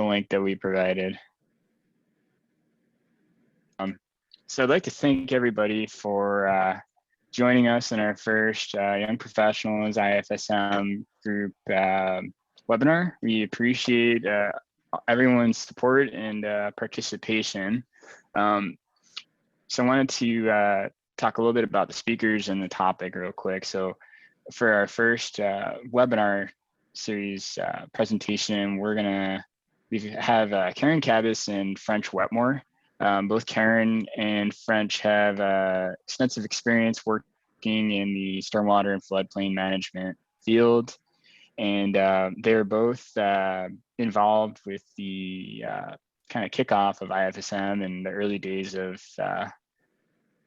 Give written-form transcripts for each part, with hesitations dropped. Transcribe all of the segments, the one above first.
link that we provided. So I'd like to thank everybody for joining us in our first Young Professionals IAFSM Group webinar. We appreciate everyone's support and participation. So I wanted to talk a little bit about the speakers and the topic real quick. So for our first webinar series presentation, we have Karen Kabbes and French Wetmore. Both Karen and French have extensive experience working in the stormwater and floodplain management field. And they're both involved with the kind of kickoff of IAFSM in the early days of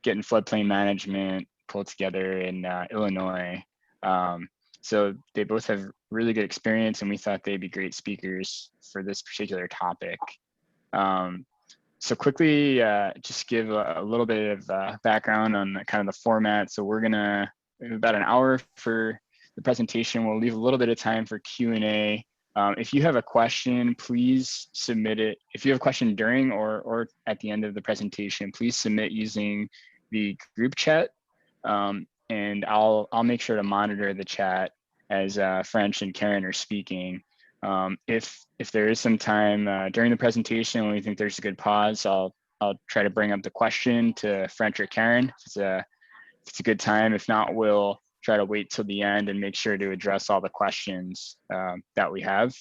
getting floodplain management pulled together in Illinois. So they both have really good experience, and we thought they'd be great speakers for this particular topic. So quickly, just give a little bit of background on kind of the format. So we have about an hour for the presentation. We'll leave a little bit of time for Q&A. If you have a question, please submit it. If you have a question during or at the end of the presentation, please submit using the group chat, and I'll make sure to monitor the chat as French and Karen are speaking. If there is some time during the presentation when we think there's a good pause, I'll try to bring up the question to French or Karen if it's a good time. If not, we'll try to wait till the end and make sure to address all the questions that we have.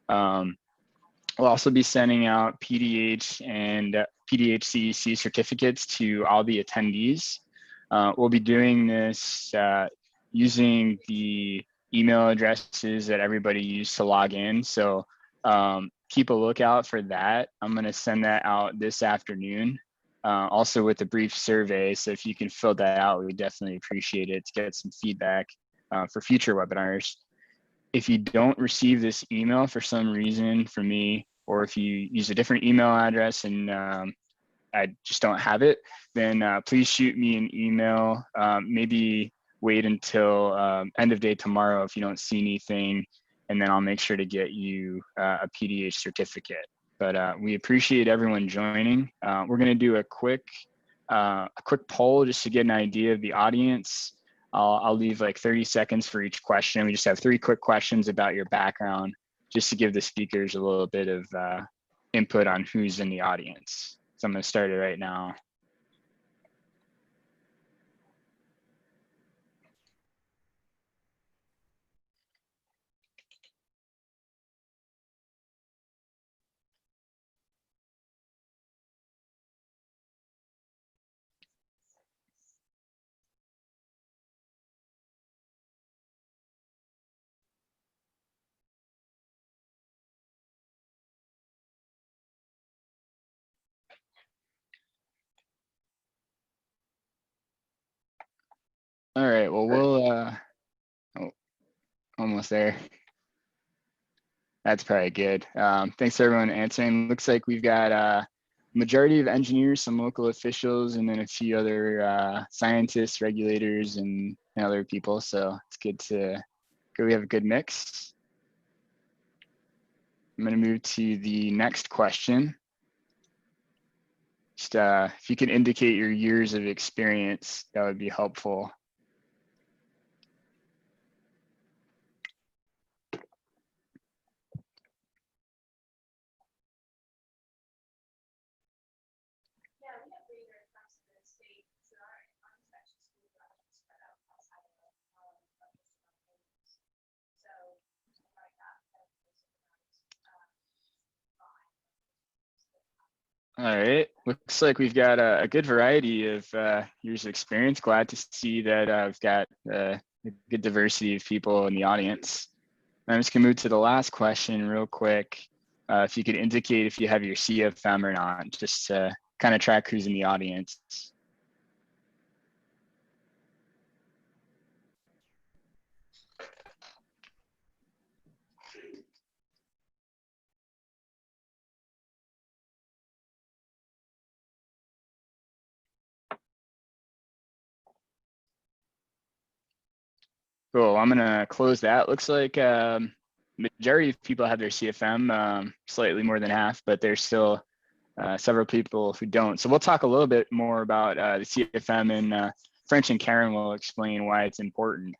We'll also be sending out PDH and PDH-CEC certificates to all the attendees. We'll be doing this using the email addresses that everybody used to log in. So keep a lookout for that. I'm going to send that out this afternoon, also with a brief survey. So if you can fill that out, we definitely appreciate it to get some feedback for future webinars. If you don't receive this email for some reason from me, or if you use a different email address and I just don't have it, then please shoot me an email. Maybe wait until end of day tomorrow if you don't see anything, and then I'll make sure to get you a PDH certificate. But we appreciate everyone joining. We're going to do a quick poll just to get an idea of the audience. I'll leave like 30 seconds for each question. We just have 3 quick questions about your background, just to give the speakers a little bit of input on who's in the audience. So I'm going to start it right now. All right, well, we'll, almost there. That's probably good. Thanks everyone answering. Looks like we've got a majority of engineers, some local officials, and then a few other scientists, regulators, and other people. So it's good we have a good mix. I'm gonna move to the next question. Just if you can indicate your years of experience, that would be helpful. All right, looks like we've got a good variety of years of experience. Glad to see that we've got a good diversity of people in the audience. I'm just gonna move to the last question real quick. If you could indicate if you have your CFM or not, just to kind of track who's in the audience. Cool, I'm gonna close that. Looks like majority of people have their CFM, slightly more than half, but there's still several people who don't. So we'll talk a little bit more about the CFM, and French and Karen will explain why it's important.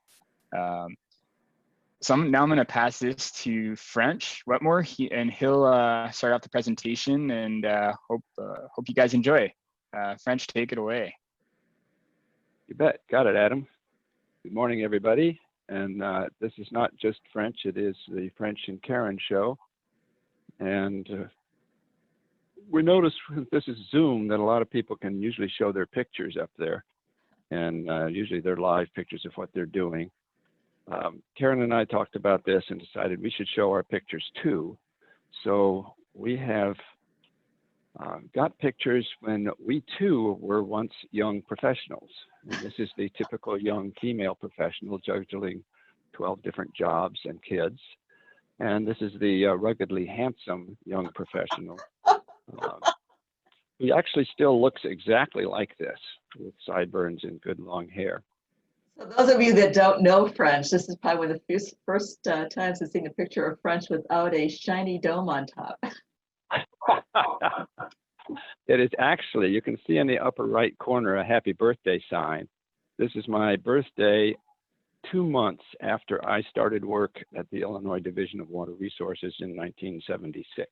So now I'm going to pass this to French Wetmore, he'll start off the presentation, and hope you guys enjoy. French, take it away. You bet. Got it, Adam. Good morning, everybody. And this is not just French, it is the French and Karen show. And we notice this is Zoom that a lot of people can usually show their pictures up there. And usually they're live pictures of what they're doing. Karen and I talked about this and decided we should show our pictures too. So we have got pictures when we too were once young professionals. And this is the typical young female professional juggling 12 different jobs and kids. And this is the ruggedly handsome young professional. He actually still looks exactly like this, with sideburns and good long hair. So those of you that don't know French, this is probably one of the first times I've seen a picture of French without a shiny dome on top. It is actually, you can see in the upper right corner a happy birthday sign. This is my birthday 2 months after I started work at the Illinois Division of Water Resources in 1976.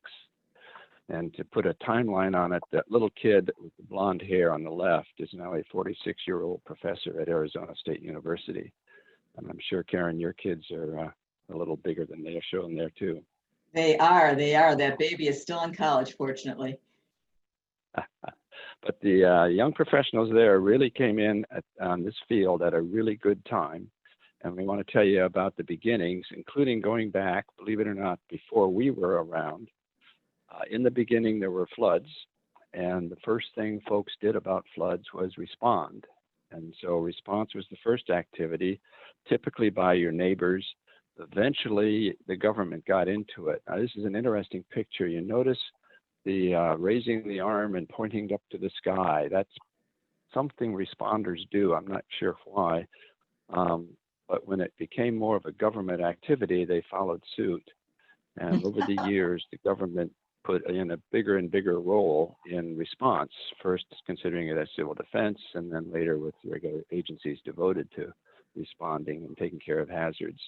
And to put a timeline on it, that little kid with the blonde hair on the left is now a 46-year-old professor at Arizona State University. And I'm sure, Karen, your kids are a little bigger than they are shown there too. They are. That baby is still in college, fortunately. But the young professionals there really came in on this field at a really good time. And we want to tell you about the beginnings, including going back, believe it or not, before we were around. In the beginning, there were floods. And the first thing folks did about floods was respond. And so response was the first activity, typically by your neighbors. Eventually, the government got into it. Now, this is an interesting picture. You notice the raising the arm and pointing up to the sky. That's something responders do. I'm not sure why. But when it became more of a government activity, they followed suit. And over the years, the government put in a bigger and bigger role in response, first considering it as civil defense, and then later with regular agencies devoted to responding and taking care of hazards.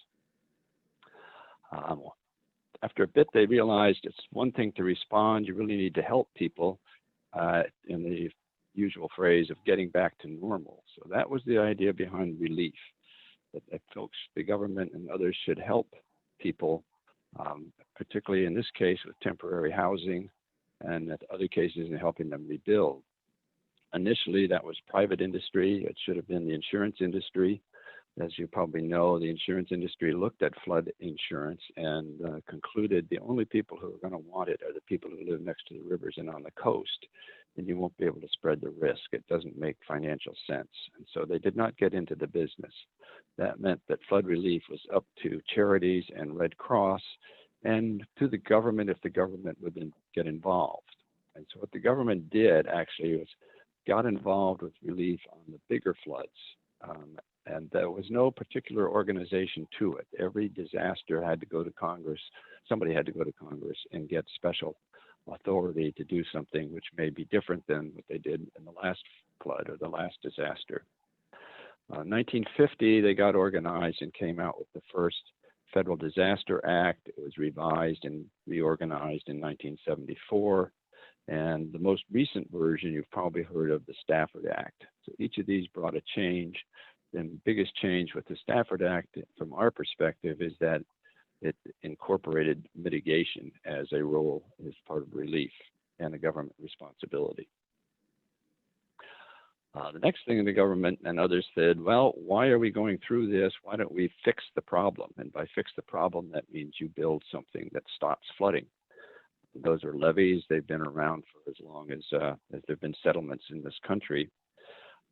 After a bit, they realized it's one thing to respond, you really need to help people in the usual phrase of getting back to normal. So that was the idea behind relief, that folks, the government and others should help people, particularly in this case with temporary housing, and in other cases in helping them rebuild. Initially, that was private industry. It should have been the insurance industry. As you probably know, the insurance industry looked at flood insurance and concluded the only people who are going to want it are the people who live next to the rivers and on the coast, and you won't be able to spread the risk. It doesn't make financial sense. And so they did not get into the business. That meant that flood relief was up to charities and Red Cross and to the government if the government would then get involved. And so what the government did actually was got involved with relief on the bigger floods. And there was no particular organization to it. Every disaster had to go to Congress. Somebody had to go to Congress and get special authority to do something which may be different than what they did in the last flood or the last disaster. 1950, they got organized and came out with the first Federal Disaster Act. It was revised and reorganized in 1974. And the most recent version you've probably heard of, the Stafford Act. So each of these brought a change. The biggest change with the Stafford Act, from our perspective, is that it incorporated mitigation as a role as part of relief and a government responsibility. The next thing the government and others said, well, why are we going through this? Why don't we fix the problem? And by fix the problem, that means you build something that stops flooding. Those are levees. They've been around for as long as there have been settlements in this country.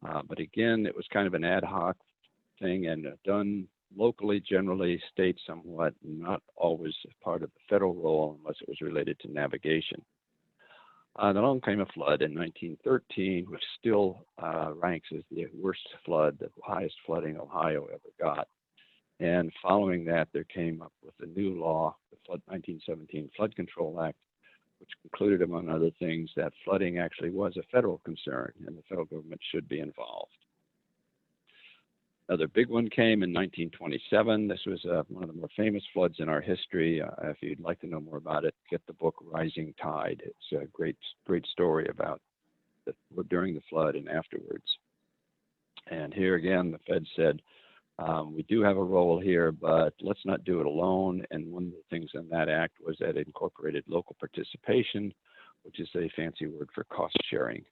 But again, it was kind of an ad hoc thing and done locally, generally, state somewhat, not always part of the federal role unless it was related to navigation. Then along came a flood in 1913, which still ranks as the worst flood, the highest flooding Ohio ever got. And following that, there came up with a new law, the 1917 Flood Control Act, which concluded, among other things, that flooding actually was a federal concern and the federal government should be involved. Another big one came in 1927. This was one of the more famous floods in our history. If you'd like to know more about it, get the book Rising Tide. It's a great story about during the flood and afterwards. And here again, the Fed said, we do have a role here, but let's not do it alone. And one of the things in that act was that it incorporated local participation, which is a fancy word for cost sharing.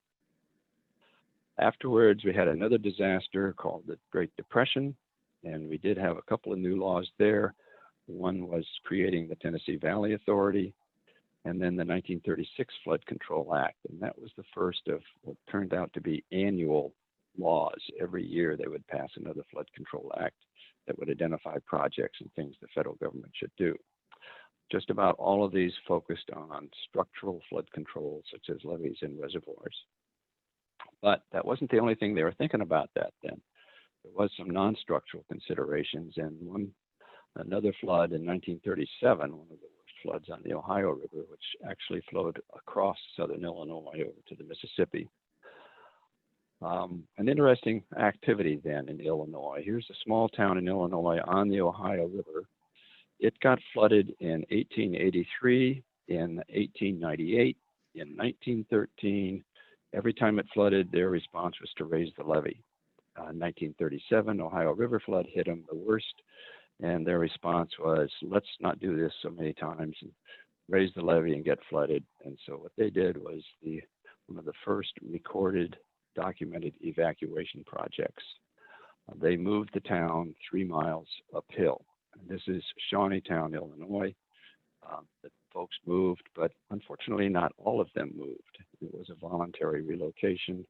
Afterwards, we had another disaster called the Great Depression, and we did have a couple of new laws there. One was creating the Tennessee Valley Authority, and then the 1936 Flood Control Act. And that was the first of what turned out to be annual laws. Every year they would pass another Flood Control Act that would identify projects and things the federal government should do. Just about all of these focused on structural flood control, such as levees and reservoirs. But that wasn't the only thing they were thinking about that then. There was some non-structural considerations, and another flood in 1937, one of the worst floods on the Ohio River, which actually flowed across southern Illinois over to the Mississippi. An interesting activity then in Illinois. Here's a small town in Illinois on the Ohio River. It got flooded in 1883, in 1898, in 1913. Every time it flooded, their response was to raise the levee. 1937, Ohio River flood hit them the worst, and their response was, let's not do this so many times and raise the levee and get flooded. And so what they did was one of the first recorded, documented evacuation projects. They moved the town 3 miles uphill. And this is Shawneetown, Illinois. The folks moved, but unfortunately not all of them moved. It was a voluntary relocation,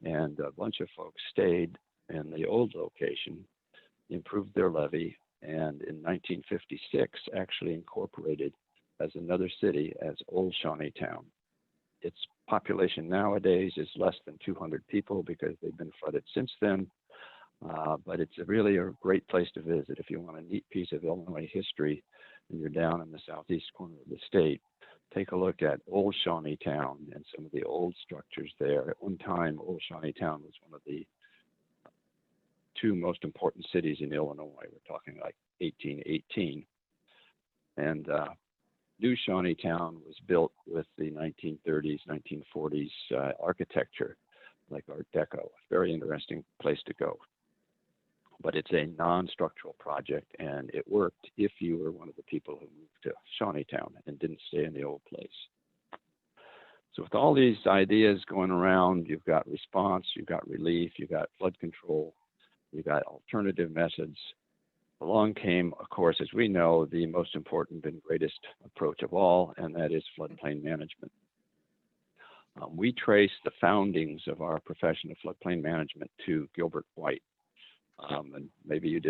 and a bunch of folks stayed in the old location, improved their levee, and in 1956 actually incorporated as another city as Old Shawneetown. Its population nowadays is less than 200 people because they've been flooded since then, but it's really a great place to visit if you want a neat piece of Illinois history and you're down in the southeast corner of the state. Take a look at Old Shawneetown and some of the old structures there. At one time, Old Shawneetown was one of the 2 most important cities in Illinois. We're talking like 1818. And New Shawneetown was built with the 1930s, 1940s architecture, like Art Deco. A very interesting place to go. But it's a non-structural project, and it worked if you were one of the people who moved to Shawneetown and didn't stay in the old place. So with all these ideas going around, you've got response, you've got relief, you've got flood control, you've got alternative methods. Along came, of course, as we know, the most important and greatest approach of all, and that is floodplain management. We trace the foundings of our profession of floodplain management to Gilbert White. And maybe you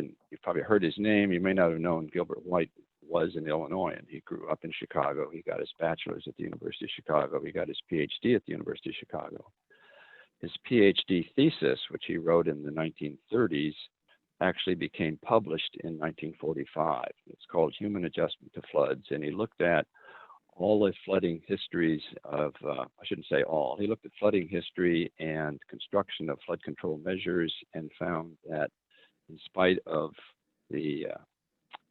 probably heard his name. You may not have known Gilbert White was an Illinoisan. He grew up in Chicago. He got his bachelor's at the University of Chicago. He got his PhD at the University of Chicago. His PhD thesis, which he wrote in the 1930s, actually became published in 1945. It's called Human Adjustment to Floods. And he looked at all the flooding histories of, I shouldn't say all, he looked at flooding history and construction of flood control measures and found that in spite of the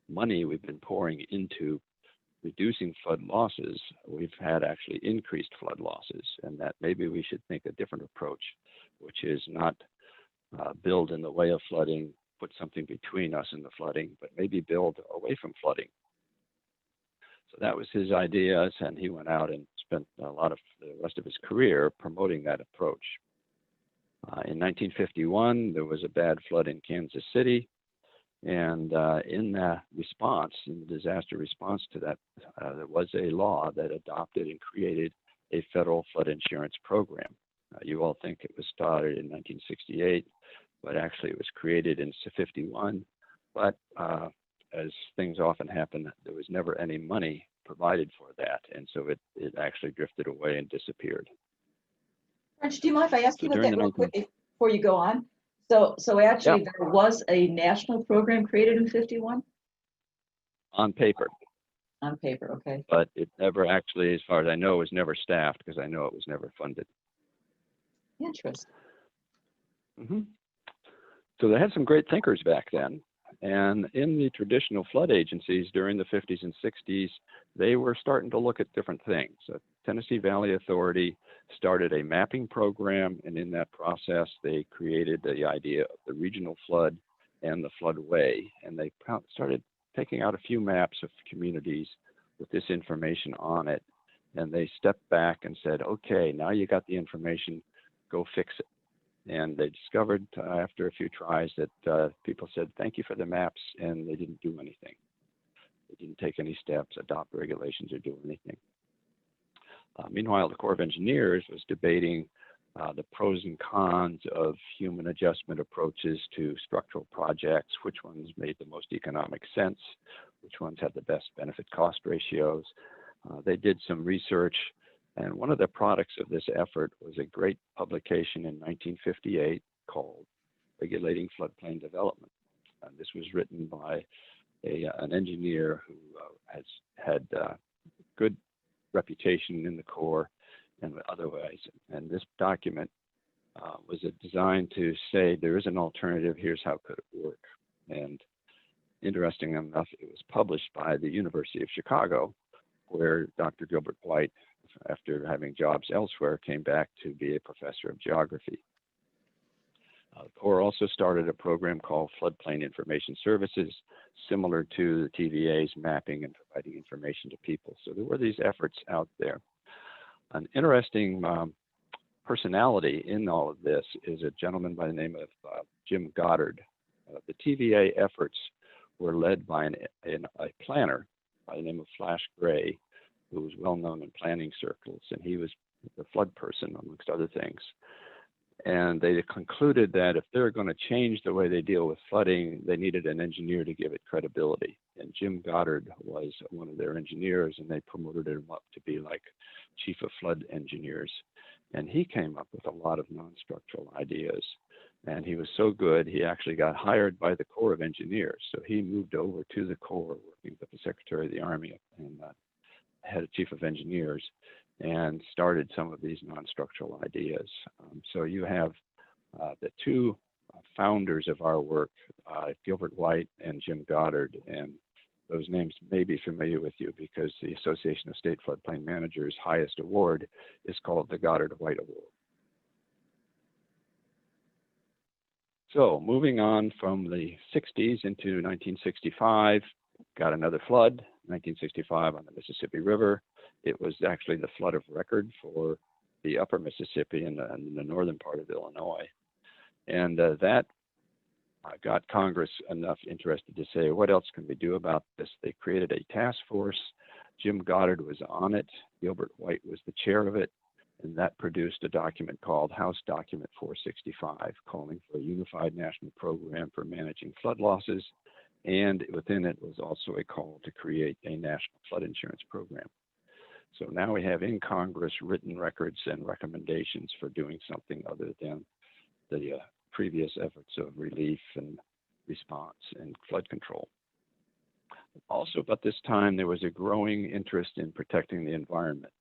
money we've been pouring into reducing flood losses, we've had actually increased flood losses, and that maybe we should think a different approach, which is not build in the way of flooding, put something between us and the flooding, but maybe build away from flooding. So that was his ideas, and he went out and spent a lot of the rest of his career promoting that approach. In 1951, there was a bad flood in Kansas City, and in the response, in the disaster response to that, there was a law that adopted and created a federal flood insurance program. You all think it was started in 1968, but actually it was created in 51. But as things often happen, there was never any money provided for that, and so it actually drifted away and disappeared. French, do you mind if I ask you about that real quick before you go on? So actually there was a national program created in 51 on paper, on paper, okay. but it never actually, as far as I know, was never staffed because I know it was never funded. Interesting. So they had some great thinkers back then. And in the traditional flood agencies during the 50s and 60s, they were starting to look at different things. Tennessee Valley Authority started a mapping program, and in that process, they created the idea of the regional flood and the floodway. And they started taking out a few maps of communities with this information on it. And they stepped back and said, okay, now you got the information, go fix it. And they discovered after a few tries that people said, thank you for the maps, and they didn't do anything. They didn't take any steps, adopt regulations, or do anything. Meanwhile, the Corps of Engineers was debating the pros and cons of human adjustment approaches to structural projects, which ones made the most economic sense, which ones had the best benefit cost ratios. They did some research. And one of the products of this effort was a great publication in 1958 called Regulating Floodplain Development. This was written by an engineer who has had good reputation in the Corps and otherwise. And this document was designed to say there is an alternative, here's how could it work. And interesting enough, it was published by the University of Chicago, where Dr. Gilbert White, after having jobs elsewhere, came back to be a professor of geography. The Corps also started a program called Floodplain Information Services, similar to the TVA's mapping and providing information to people. So there were these efforts out there. An interesting personality in all of this is a gentleman by the name of Jim Goddard. The TVA efforts were led by a planner by the name of Flash Gray, who was well known in planning circles, and he was the flood person, amongst other things. And they concluded that if they're going to change the way they deal with flooding, they needed an engineer to give it credibility. And Jim Goddard was one of their engineers, and they promoted him up to be like chief of flood engineers. And he came up with a lot of non-structural ideas. And he was so good, he actually got hired by the Corps of Engineers. So he moved over to the Corps, working with the Secretary of the Army and head of chief of engineers, and started some of these non-structural ideas. So you have the two founders of our work, Gilbert White and Jim Goddard, and those names may be familiar with you because the Association of State Floodplain Managers' highest award is called the Goddard-White Award. So moving on from the 60s into 1965, got another flood, 1965 on the Mississippi River. It was actually the flood of record for the upper Mississippi and the northern part of Illinois. And that got Congress enough interested to say, what else can we do about this? They created a task force. Jim Goddard was on it. Gilbert White was the chair of it. And that produced a document called House Document 465, calling for a unified national program for managing flood losses. And within it was also a call to create a national flood insurance program. So now we have in Congress written records and recommendations for doing something other than the previous efforts of relief and response and flood control. Also, about this time, there was a growing interest in protecting the environment.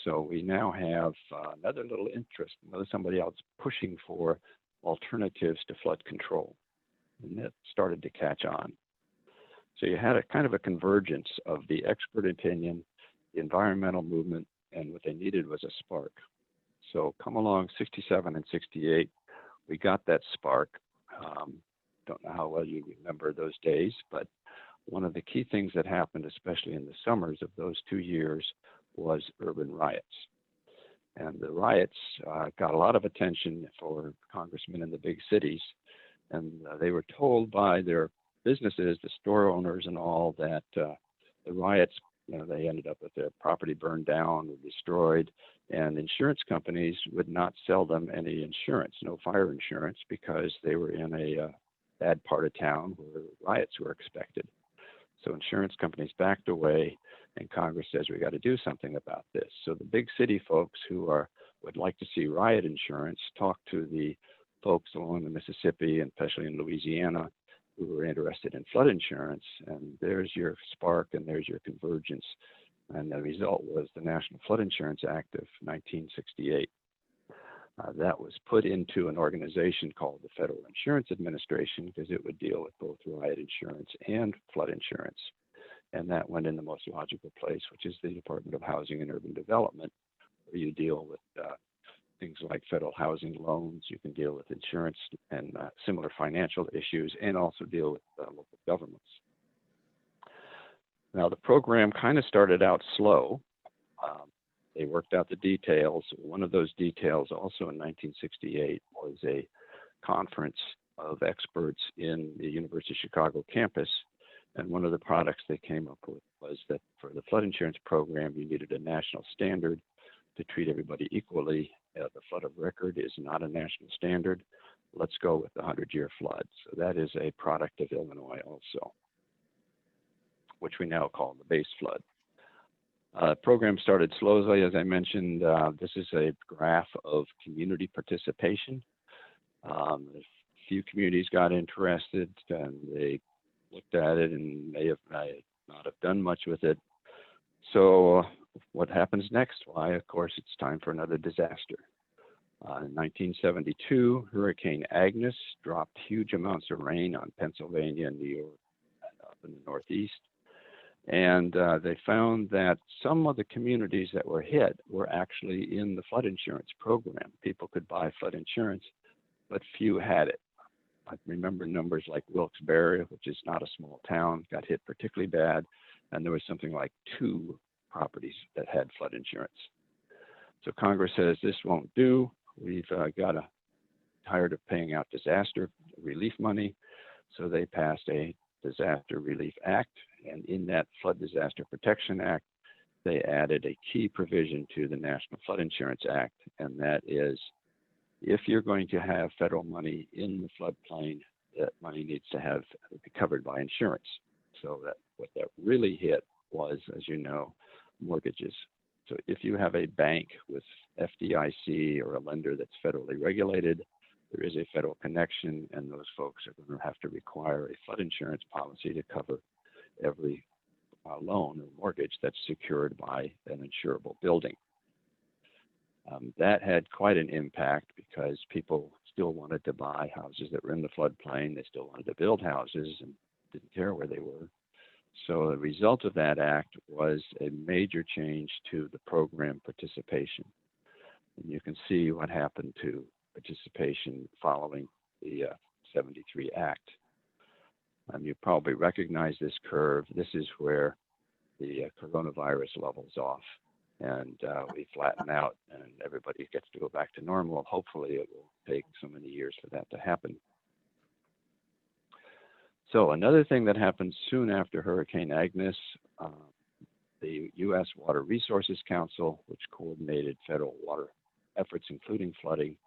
So we now have another little interest, somebody else pushing for alternatives to flood control. And that started to catch on. So you had a kind of a convergence of the expert opinion, the environmental movement, and what they needed was a spark. So come along 67 and 68, we got that spark. Don't know how well you remember those days, but one of the key things that happened, especially in the summers of those 2 years, was urban riots. And the riots got a lot of attention for congressmen in the big cities. And they were told by their businesses, the store owners and all, that the riots, they ended up with their property burned down or destroyed, and insurance companies would not sell them any insurance, no fire insurance, because they were in a bad part of town where riots were expected. So insurance companies backed away, and Congress says we got to do something about this. So the big city folks who would like to see riot insurance talk to the folks along the Mississippi, and especially in Louisiana, who were interested in flood insurance. And there's your spark and there's your convergence. And the result was the National Flood Insurance Act of 1968. That was put into an organization called the Federal Insurance Administration because it would deal with both riot insurance and flood insurance. And that went in the most logical place, which is the Department of Housing and Urban Development, where you deal with things like federal housing loans. You can deal with insurance and similar financial issues, and also deal with local governments. Now, the program kind of started out slow. They worked out the details. One of those details also in 1968 was a conference of experts in the University of Chicago campus. And one of the products they came up with was that for the flood insurance program, you needed a national standard to treat everybody equally. The flood of record is not a national standard. Let's go with the 100-year flood. So that is a product of Illinois also, which we now call the base flood. Program started slowly, as I mentioned. This is a graph of community participation. A few communities got interested, and they looked at it and may not have done much with it. So what happens next? Why, of course, it's time for another disaster. In 1972, Hurricane Agnes dropped huge amounts of rain on Pennsylvania and New York and up in the Northeast. And they found that some of the communities that were hit were actually in the flood insurance program. People could buy flood insurance, but few had it. I remember numbers like Wilkes-Barre, which is not a small town, got hit particularly bad, and there was something like 2 properties that had flood insurance. So Congress says this won't do. We've tired of paying out disaster relief money, so they passed a Disaster Relief Act, and in that Flood Disaster Protection Act, they added a key provision to the National Flood Insurance Act, and that is, if you're going to have federal money in the floodplain, that money needs to be covered by insurance. So that what that really hit was, as you know, mortgages. So if you have a bank with FDIC or a lender that's federally regulated, there is a federal connection, and those folks are going to have to require a flood insurance policy to cover every loan or mortgage that's secured by an insurable building. That had quite an impact because people still wanted to buy houses that were in the floodplain. They still wanted to build houses and didn't care where they were. So the result of that act was a major change to the program participation. And you can see what happened to participation following the 73 Act. You probably recognize this curve. This is where the coronavirus levels off, and we flatten out, and everybody gets to go back to normal. Hopefully, it will take so many years for that to happen. So another thing that happened soon after Hurricane Agnes, the U.S. Water Resources Council, which coordinated federal water efforts, including flooding,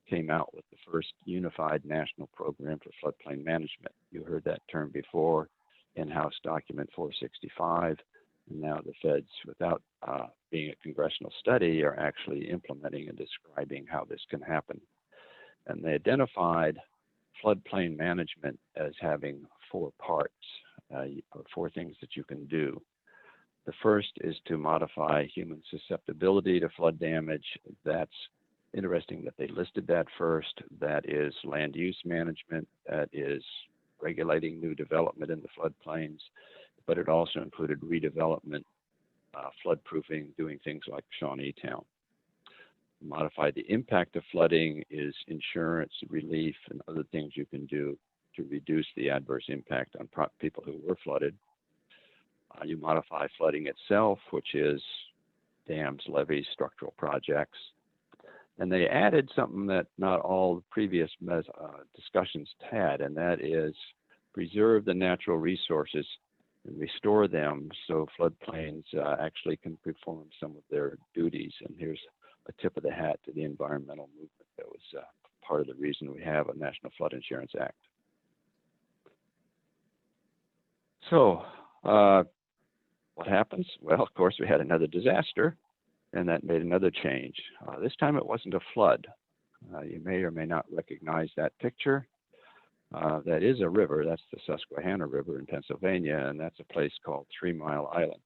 came out with the first unified national program for floodplain management. You heard that term before, in-house document 465, and now the feds, without being a congressional study, are actually implementing and describing how this can happen. And they identified floodplain management as having 4 parts, or 4 things that you can do. The first is to modify human susceptibility to flood damage. That's interesting that they listed that first. That is land use management. That is regulating new development in the floodplains. But it also included redevelopment, floodproofing, doing things like Shawnee-town. Modify the impact of flooding is insurance, relief, and other things you can do to reduce the adverse impact on people who were flooded. You modify flooding itself, which is dams, levees, structural projects. And they added something that not all previous discussions had, and that is preserve the natural resources and restore them so floodplains actually can perform some of their duties. And here's a tip of the hat to the environmental movement that was part of the reason we have a National Flood Insurance Act. So what happens? Well, of course, we had another disaster, and that made another change. This time it wasn't a flood. You may or may not recognize that picture. That is a river. That's the Susquehanna River in Pennsylvania, and that's a place called 3 Mile Island.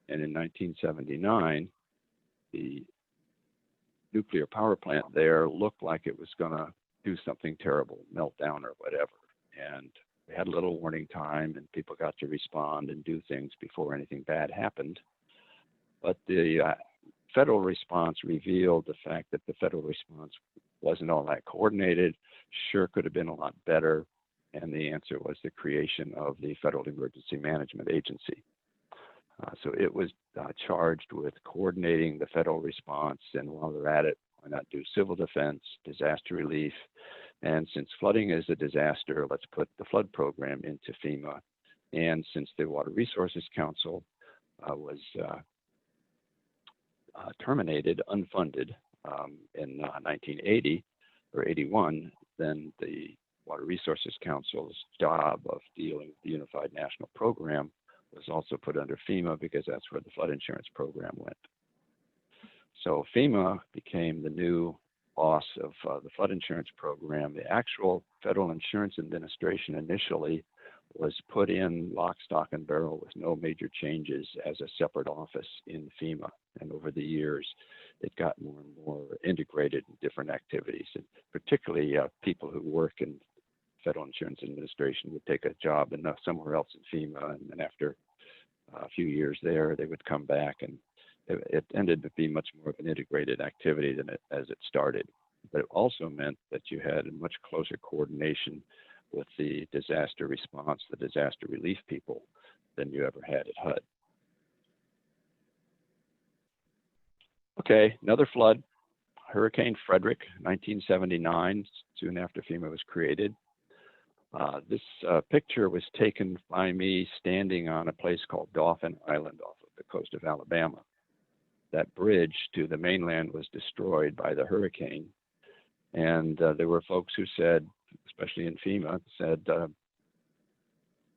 And in 1979, the nuclear power plant there looked like it was going to do something terrible, melt down or whatever. And we had a little warning time, and people got to respond and do things before anything bad happened. But the federal response revealed the fact that the federal response wasn't all that coordinated, sure could have been a lot better, and the answer was the creation of the Federal Emergency Management Agency. So it was charged with coordinating the federal response, and while they're at it, why not do civil defense, disaster relief, and since flooding is a disaster, let's put the flood program into FEMA. And since the Water Resources Council was terminated, unfunded in 1980 or 81, then the Water Resources Council's job of dealing with the Unified National Program was also put under FEMA because that's where the flood insurance program went. So FEMA became the new boss of the flood insurance program. The actual Federal Insurance Administration initially was put in lock, stock, and barrel with no major changes as a separate office in FEMA. And over the years, it got more and more integrated in different activities. And particularly people who work in Federal Insurance Administration would take a job in somewhere else in FEMA, and then after a few years there, they would come back, and it ended up being much more of an integrated activity than as it started. But it also meant that you had a much closer coordination with the disaster response, the disaster relief people, than you ever had at HUD. Okay, another flood, Hurricane Frederick, 1979, soon after FEMA was created. This picture was taken by me standing on a place called Dauphin Island off of the coast of Alabama. That bridge to the mainland was destroyed by the hurricane. And there were folks who said, especially in FEMA, said,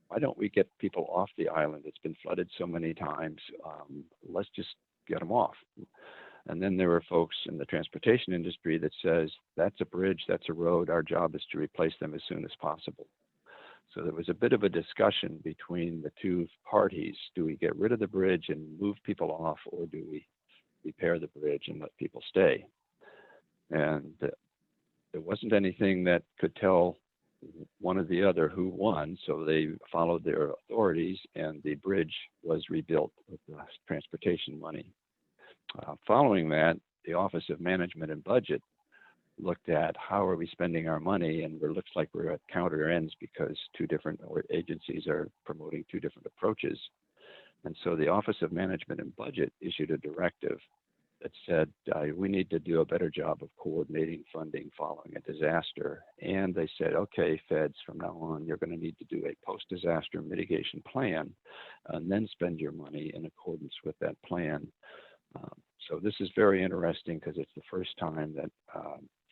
why don't we get people off the island? It's been flooded so many times. Let's just get them off. And then there were folks in the transportation industry that says, that's a bridge, that's a road, our job is to replace them as soon as possible. So there was a bit of a discussion between the two parties. Do we get rid of the bridge and move people off, or do we repair the bridge and let people stay? And there wasn't anything that could tell one or the other who won, so they followed their authorities, and the bridge was rebuilt with the transportation money. Following that, the Office of Management and Budget looked at how are we spending our money, and it looks like we're at counter ends because two different agencies are promoting two different approaches. And so the Office of Management and Budget issued a directive that said we need to do a better job of coordinating funding following a disaster. And they said, okay, feds, from now on, you're going to need to do a post-disaster mitigation plan and then spend your money in accordance with that plan. So this is very interesting because it's the first time that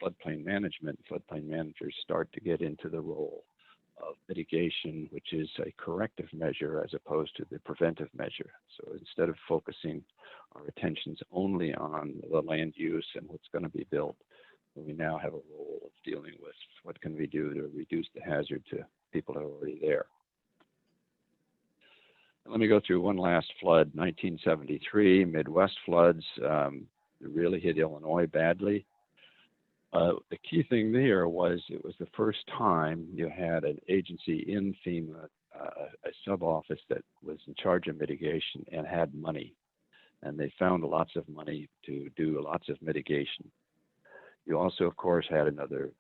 floodplain management, floodplain managers start to get into the role of mitigation, which is a corrective measure as opposed to the preventive measure. So instead of focusing our attentions only on the land use and what's going to be built, we now have a role of dealing with what can we do to reduce the hazard to people who are already there. Let me go through one last flood, 1973, Midwest floods. Really hit Illinois badly. The key thing there was it was the first time you had an agency in FEMA, a sub-office that was in charge of mitigation and had money. And they found lots of money to do lots of mitigation. You also, of course, had another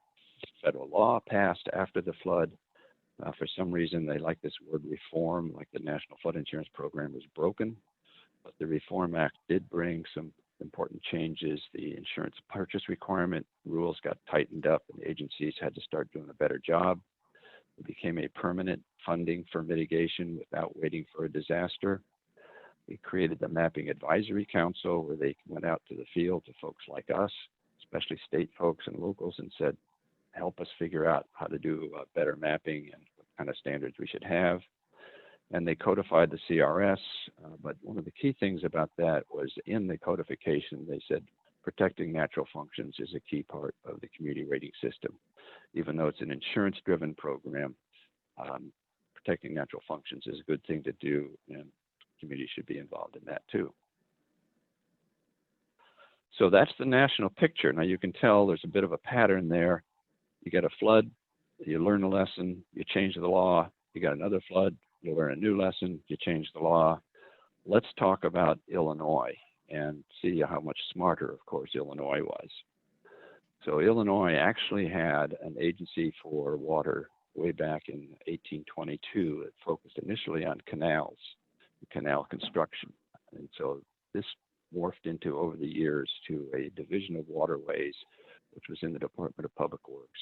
federal law passed after the flood. For some reason, they like this word reform, like the National Flood Insurance Program was broken. But the Reform Act did bring some important changes. The insurance purchase requirement rules got tightened up, and agencies had to start doing a better job. It became a permanent funding for mitigation without waiting for a disaster. We created the Mapping Advisory Council, where they went out to the field to folks like us, especially state folks and locals, and said, help us figure out how to do better mapping and what kind of standards we should have. And they codified the CRS, but one of the key things about that was in the codification, they said, protecting natural functions is a key part of the community rating system. Even though it's an insurance-driven program, protecting natural functions is a good thing to do, and communities should be involved in that too. So that's the national picture. Now you can tell there's a bit of a pattern there. You get a flood, you learn a lesson, you change the law. You got another flood, you learn a new lesson, you change the law. Let's talk about Illinois and see how much smarter, of course, Illinois was. So Illinois actually had an agency for water way back in 1822. It focused initially on canals, canal construction. And so this morphed into, over the years, to a division of waterways, which was in the Department of Public Works.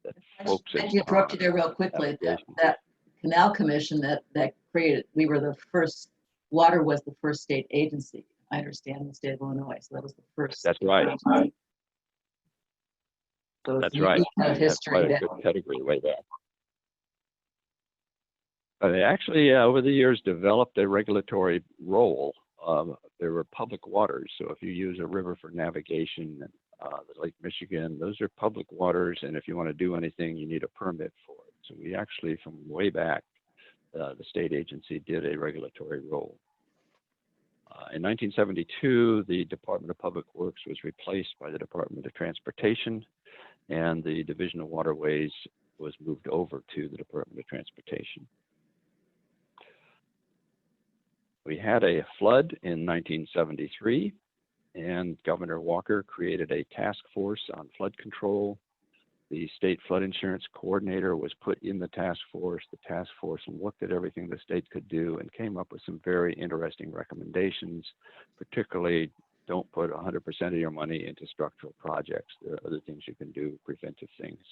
That I can interrupt you there real quickly. That Canal Commission that created, we were the first, water was the first state agency, I understand, in the state of Illinois. So that was the first. That's right. So that's right. Kind of history. That's quite a good pedigree way back. They actually, over the years, developed a regulatory role. There were public waters. So if you use a river for navigation, the Lake Michigan, those are public waters. And if you want to do anything, you need a permit for it. So we actually, from way back, the state agency did a regulatory role. In 1972, the Department of Public Works was replaced by the Department of Transportation, and the Division of Waterways was moved over to the Department of Transportation. We had a flood in 1973, and Governor Walker created a task force on flood control. The state flood insurance coordinator was put in the task force. The task force looked at everything the state could do and came up with some very interesting recommendations, particularly don't put 100% of your money into structural projects. There are other things you can do, preventive things.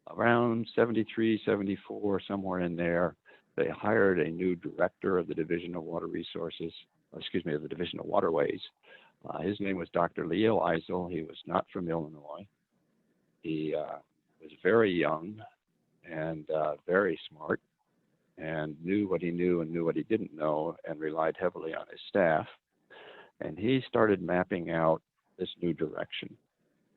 Around 73, 74, somewhere in there, they hired a new director of the Division of Water Resources, excuse me, of the Division of Waterways. His name was Dr. Leo Eisel. He was not from Illinois. He was very young and very smart, and knew what he knew and knew what he didn't know, and relied heavily on his staff. And he started mapping out this new direction.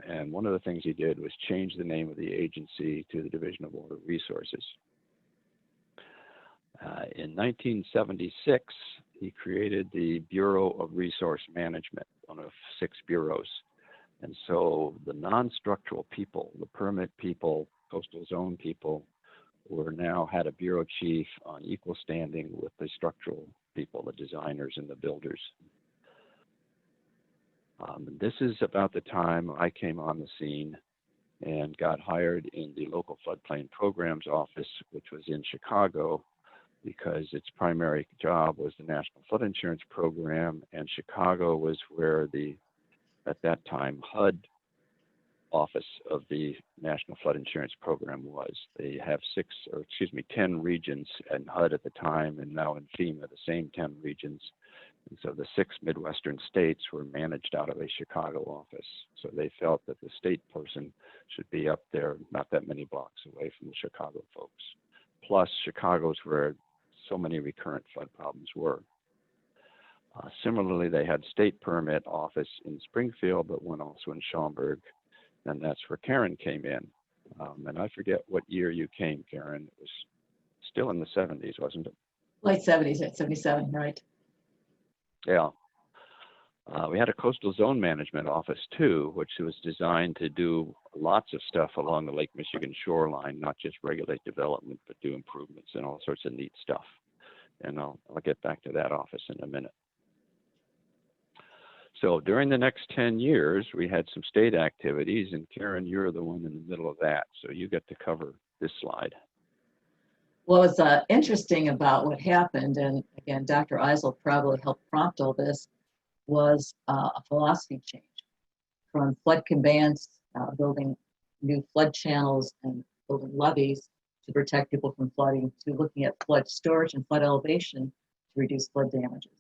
And one of the things he did was change the name of the agency to the Division of Water Resources. In 1976, he created the Bureau of Resource Management, one of 6 bureaus. And so the non-structural people, the permit people, coastal zone people, were now had a bureau chief on equal standing with the structural people, the designers and the builders. This is about the time I came on the scene and got hired in the local floodplain programs office, which was in Chicago, because its primary job was the National Flood Insurance Program, and Chicago was where the, at that time, HUD office of the National Flood Insurance Program was. They have 10 regions in HUD at the time, and now in FEMA, the same 10 regions. And so the 6 Midwestern states were managed out of a Chicago office. So they felt that the state person should be up there, not that many blocks away from the Chicago folks. Plus, Chicago's where so many recurrent flood problems were. Similarly, they had state permit office in Springfield, but one also in Schaumburg, and that's where Karen came in. And I forget what year you came, Karen. It was still in the 70s, wasn't it? Late 70s, at 77, right? Yeah. We had a coastal zone management office too, which was designed to do lots of stuff along the Lake Michigan shoreline, not just regulate development, but do improvements and all sorts of neat stuff. And I'll get back to that office in a minute. So during the next 10 years, we had some state activities, and Karen, you're the one in the middle of that. So you get to cover this slide. Well, what's interesting about what happened, and again, Dr. Eisel probably helped prompt all this, was a philosophy change from flood conveyance, building new flood channels and building levees to protect people from flooding, to looking at flood storage and flood elevation to reduce flood damages.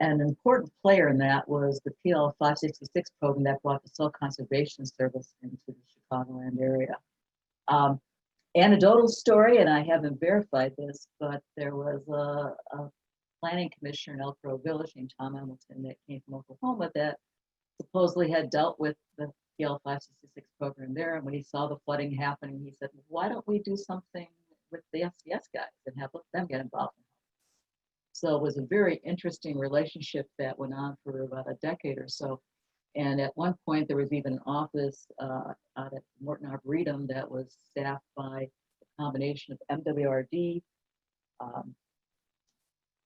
And an important player in that was the PL 566 program that brought the Soil Conservation Service into the Chicagoland area. Anecdotal story, and I haven't verified this, but there was a planning commissioner in Elk Grove Village named Tom Hamilton that came from Oklahoma that supposedly had dealt with the PL 566 program there. And when he saw the flooding happening, he said, why don't we do something with the FCS guys and have them get involved? So it was a very interesting relationship that went on for about a decade or so. And at one point, there was even an office out at Morton Arboretum that was staffed by a combination of MWRD,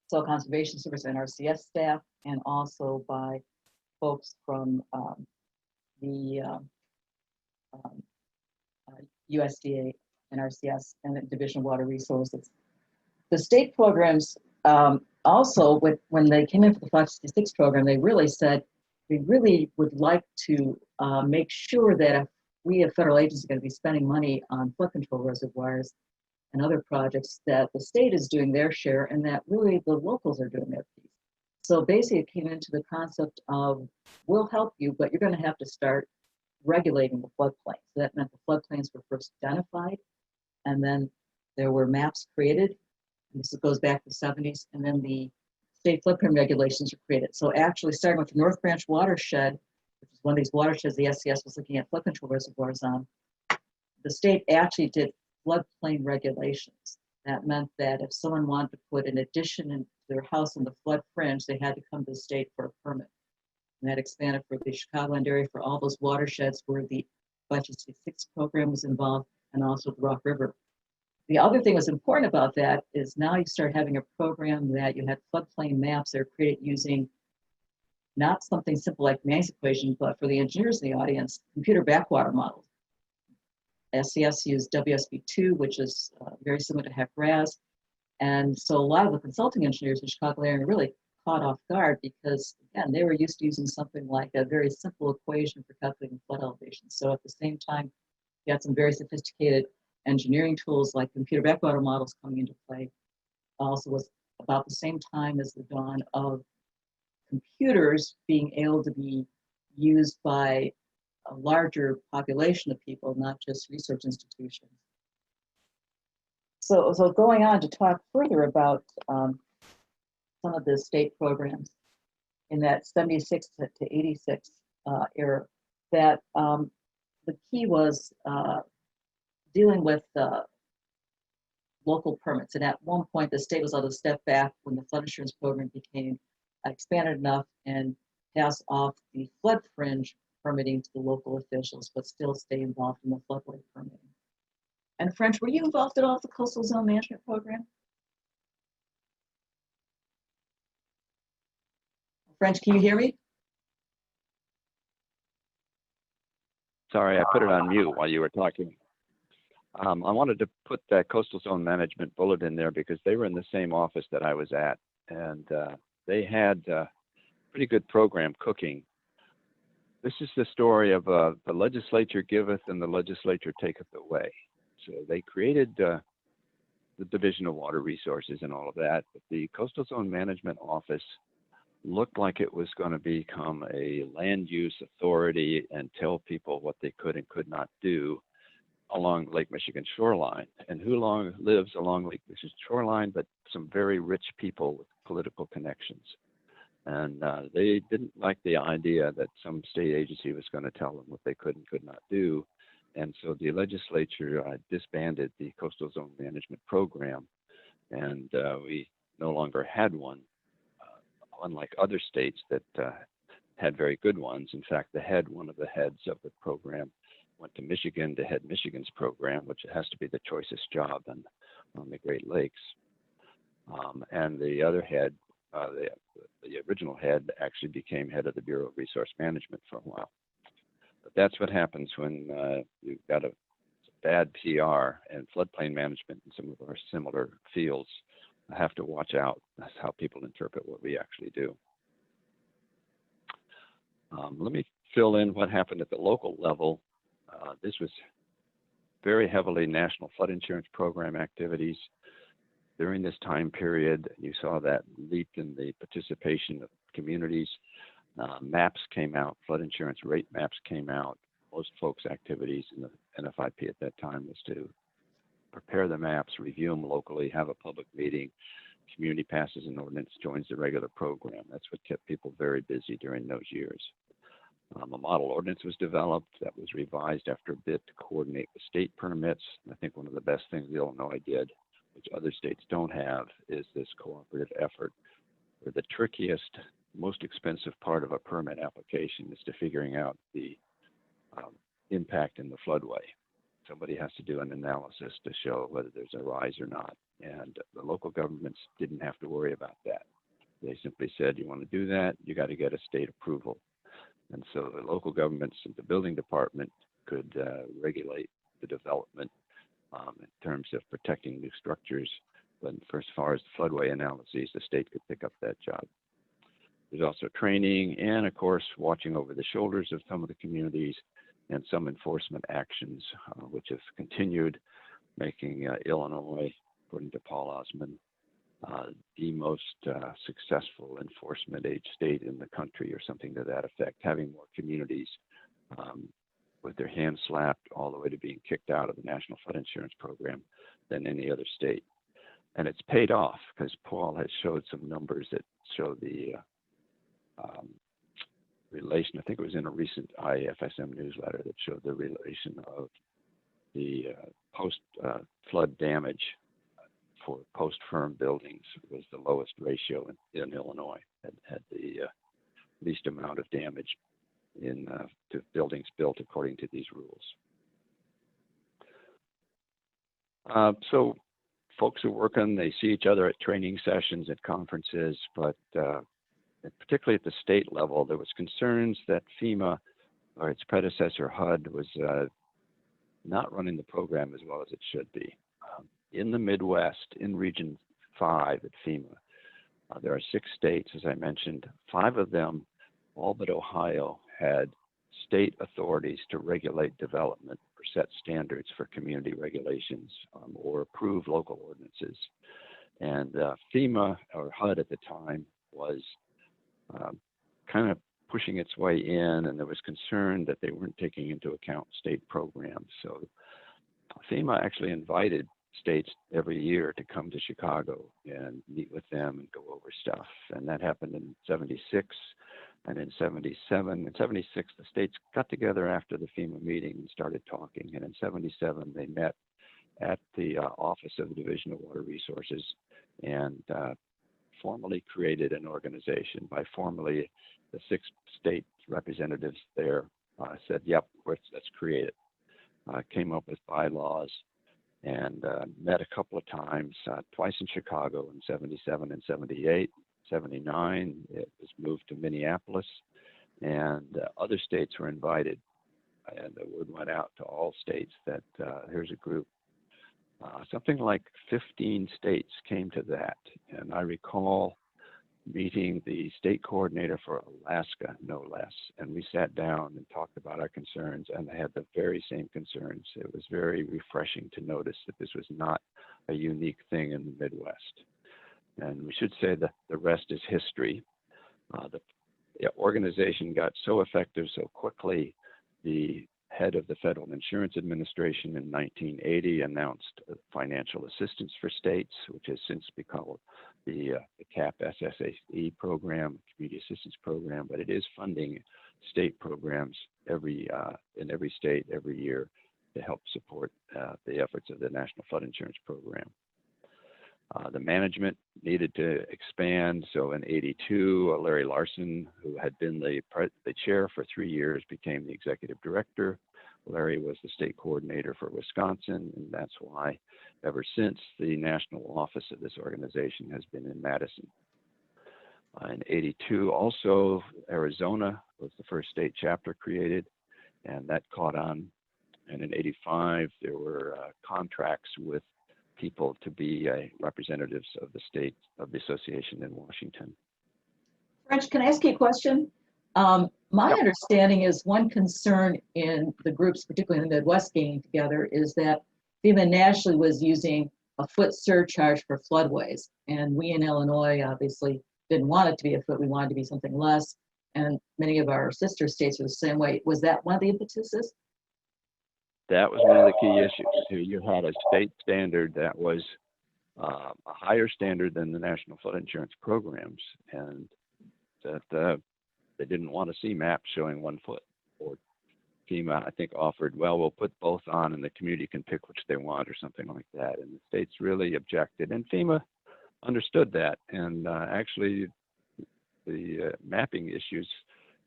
Soil Conservation Service, NRCS staff, and also by folks from the USDA, NRCS, and the Division of Water Resources. The state programs also, when they came in for the 566 program, they really said, we really would like to make sure that if we, a federal agency, are going to be spending money on flood control reservoirs and other projects, that the state is doing their share and that really the locals are doing their piece. So basically it came into the concept of, we'll help you, but you're going to have to start regulating the floodplain. So that meant the floodplains were first identified, and then there were maps created. And this goes back to the 70s, and then the state floodplain regulations were created. So actually starting with the North Branch watershed, which is one of these watersheds the SCS was looking at flood control reservoirs on, the state actually did floodplain regulations. That meant that if someone wanted to put an addition into their house in the flood fringe, they had to come to the state for a permit. And that expanded for the Chicagoland area for all those watersheds where the Budget 66 program was involved, and also the Rock River. The other thing that's important about that is now you start having a program that you had floodplain maps that are created using not something simple like Manning's equation, but for the engineers in the audience, computer backwater models. SCS used WSB2, which is very similar to HEC-RAS. And so a lot of the consulting engineers in Chicago area really caught off guard because, again, they were used to using something like a very simple equation for calculating flood elevation. So at the same time, you had some very sophisticated engineering tools like computer backwater models coming into play. Also was about the same time as the dawn of computers being able to be used by a larger population of people, not just research institutions. So going on to talk further about some of the state programs in that 76 to 86 era, that the key was dealing with local permits. And at one point, the state was able to step back when the flood insurance program became expanded enough and pass off the flood fringe permitting to the local officials, but still stay involved in the floodway permitting. And French, were you involved at all with the Coastal Zone Management Program? French, can you hear me? Sorry, I put it on mute while you were talking. I wanted to put that Coastal Zone Management bullet in there because they were in the same office that I was at, and they had pretty good program cooking. This is the story of the legislature giveth and the legislature taketh away. So they created the Division of Water Resources and all of that, but the Coastal Zone Management Office looked like it was going to become a land use authority and tell people what they could and could not do along Lake Michigan shoreline. And who lives along Lake Michigan shoreline but some very rich people with political connections. And they didn't like the idea that some state agency was going to tell them what they could and could not do. And so the legislature disbanded the Coastal Zone Management Program, and we no longer had one, unlike other states that had very good ones. In fact, one of the heads of the program went to Michigan to head Michigan's program, which has to be the choicest job on the Great Lakes. And the other head, the original head, actually became head of the Bureau of Resource Management for a while. But that's what happens when you've got a bad PR, and floodplain management and some of our similar fields have to watch out. That's how people interpret what we actually do. Let me fill in what happened at the local level. This was very heavily National Flood Insurance Program activities. During this time period, you saw that leap in the participation of communities. Maps came out, flood insurance rate maps came out. Most folks' activities in the NFIP at that time was to prepare the maps, review them locally, have a public meeting. Community passes an ordinance, joins the regular program. That's what kept people very busy during those years. A model ordinance was developed that was revised after a bit to coordinate with state permits. And I think one of the best things Illinois did, which other states don't have, is this cooperative effort, where the trickiest, most expensive part of a permit application is to figuring out the impact in the floodway. Somebody has to do an analysis to show whether there's a rise or not. And the local governments didn't have to worry about that. They simply said, you want to do that, you got to get a state approval. And so the local governments and the building department could regulate the development in terms of protecting new structures. But for as far as the floodway analyses, the state could pick up that job. There's also training and, of course, watching over the shoulders of some of the communities and some enforcement actions, which have continued, making Illinois, according to Paul Osmond, the most successful enforcement age state in the country, or something to that effect, having more communities with their hands slapped all the way to being kicked out of the National Flood Insurance Program than any other state. And it's paid off, because Paul has showed some numbers that show the relation. I think it was in a recent IAFSM newsletter that showed the relation of the post-flood damage for post-firm buildings was the lowest ratio in Illinois, had the least amount of damage to buildings built according to these rules. So folks are working, they see each other at training sessions, at conferences, but particularly at the state level, there was concerns that FEMA, or its predecessor HUD, was not running the program as well as it should be. In the Midwest, in Region 5 at FEMA, there are 6 states, as I mentioned. 5 of them, all but Ohio, had state authorities to regulate development or set standards for community regulations or approve local ordinances. And FEMA, or HUD at the time, was kind of pushing its way in, and there was concern that they weren't taking into account state programs. So FEMA actually invited states every year to come to Chicago and meet with them and go over stuff. And that happened in '76 and in '77. In '76, the states got together after the FEMA meeting and started talking. And in '77, they met at the Office of the Division of Water Resources and formally created an organization. By formally, the 6 state representatives there said, yep, let's create it. Came up with bylaws and met a couple of times, twice in Chicago in '77 and '78. '79, it was moved to Minneapolis, and other states were invited. And the word went out to all states that here's a group. Something like 15 states came to that. And I recall meeting the state coordinator for Alaska, no less. And we sat down and talked about our concerns, and they had the very same concerns. It was very refreshing to notice that this was not a unique thing in the Midwest. And we should say that the rest is history. The organization got so effective so quickly, the head of the Federal Insurance Administration in 1980 announced financial assistance for states, which has since become the Kabbes SSE program, Community Assistance Program, but it is funding state programs in every state every year to help support the efforts of the National Flood Insurance Program. The management needed to expand, so in '82, Larry Larson, who had been the chair for 3 years, became the executive director. Larry was the state coordinator for Wisconsin, and that's why ever since the national office of this organization has been in Madison. In '82, also, Arizona was the first state chapter created, and that caught on. And in '85, there were contracts with people to be representatives of the state of the association in Washington. French, can I ask you a question? My understanding is one concern in the groups, particularly in the Midwest getting together, is that FEMA nationally was using a foot surcharge for floodways. And we in Illinois obviously didn't want it to be a foot, we wanted to be something less. And many of our sister states were the same way. Was that one of the impetuses? That was one of the key issues. You had a state standard that was a higher standard than the National Flood Insurance Programs, and that They didn't want to see maps showing 1 foot. Or FEMA, I think, offered, well, we'll put both on and the community can pick which they want or something like that. And the states really objected. And FEMA understood that. And actually, the mapping issues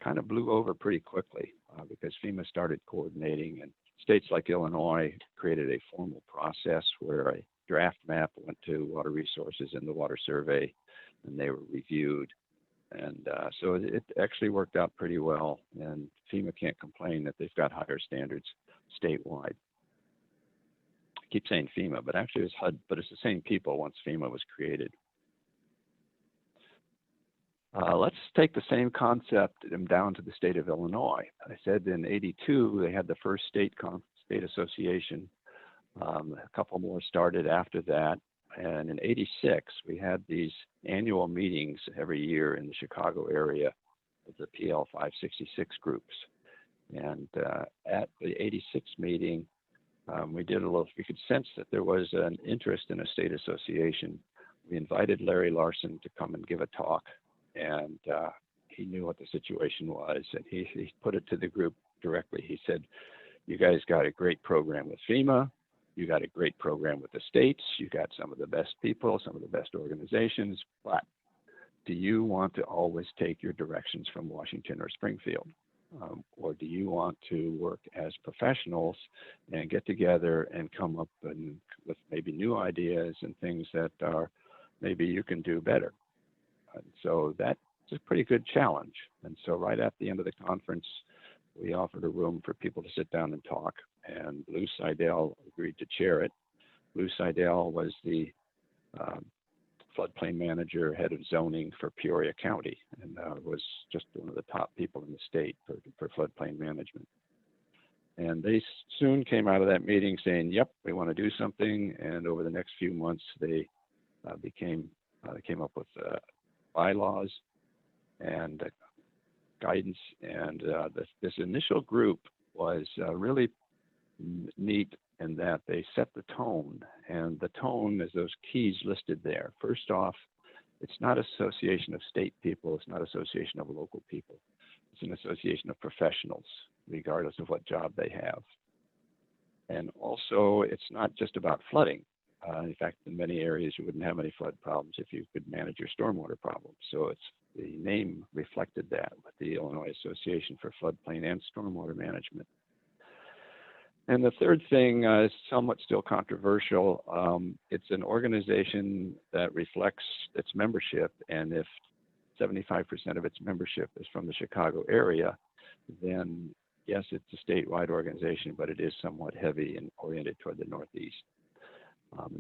kind of blew over pretty quickly because FEMA started coordinating, and states like Illinois created a formal process where a draft map went to Water Resources and the Water Survey, and they were reviewed. And so it actually worked out pretty well, and FEMA can't complain that they've got higher standards statewide. I keep saying FEMA, but actually it's HUD, but it's the same people once FEMA was created. Let's take the same concept down to the state of Illinois. I said in '82 they had the first state association. A couple more started after that. And in '86, we had these annual meetings every year in the Chicago area of the PL 566 groups. And at the '86 meeting, we could sense that there was an interest in a state association. We invited Larry Larson to come and give a talk. And he knew what the situation was, and he put it to the group directly. He said, you guys got a great program with FEMA. You got a great program with the states. You got some of the best people, some of the best organizations. But do you want to always take your directions from Washington or Springfield? Or do you want to work as professionals and get together and come up with maybe new ideas and things that are maybe you can do better? And so that's a pretty good challenge. And so right at the end of the conference, we offered a room for people to sit down and talk, and Lou Seidel agreed to chair it. Lou Seidel was the floodplain manager, head of zoning for Peoria County, and was just one of the top people in the state for floodplain management. And they soon came out of that meeting saying, yep, we want to do something. And over the next few months, they came up with bylaws and guidance, and this initial group was really neat in that they set the tone, and the tone is those keys listed there. First off, it's not an association of state people, it's not an association of local people, it's an association of professionals, regardless of what job they have. And also, it's not just about flooding. In fact, in many areas, you wouldn't have any flood problems if you could manage your stormwater problems. So the name reflected that with the Illinois Association for Floodplain and Stormwater Management. And the third thing is somewhat still controversial. It's an organization that reflects its membership, and if 75% of its membership is from the Chicago area, then yes, it's a statewide organization, but it is somewhat heavy and oriented toward the Northeast.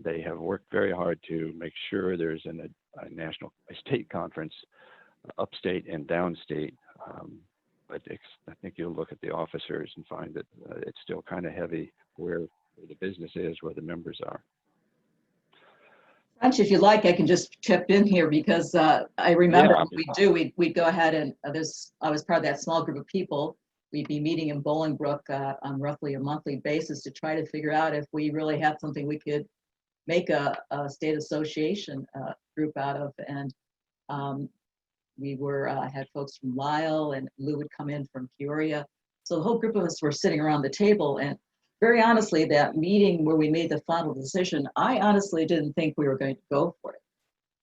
They have worked very hard to make sure there's a state conference, upstate and downstate. But I think you'll look at the officers and find that it's still kind of heavy where the business is, where the members are. French, if you like, I can just chip in here because I remember we'd go ahead and I was part of that small group of people. We'd be meeting in Bolingbrook on roughly a monthly basis to try to figure out if we really had something we could make a state association group out of. And we had folks from Lisle, and Lou would come in from Peoria. So the whole group of us were sitting around the table, and very honestly, that meeting where we made the final decision, I honestly didn't think we were going to go for it.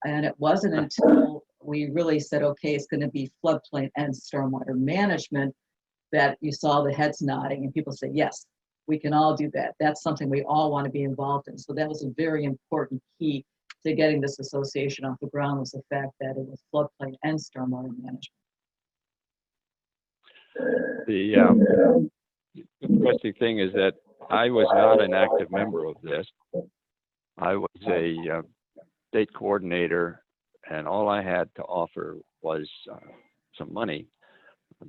And it wasn't until we really said, okay, it's going to be floodplain and stormwater management, that you saw the heads nodding and people say, yes, we can all do that. That's something we all want to be involved in. So that was a very important key to getting this association off the ground, was the fact that it was floodplain and stormwater management. The interesting thing is that I was not an active member of this. I was a state coordinator, and all I had to offer was some money.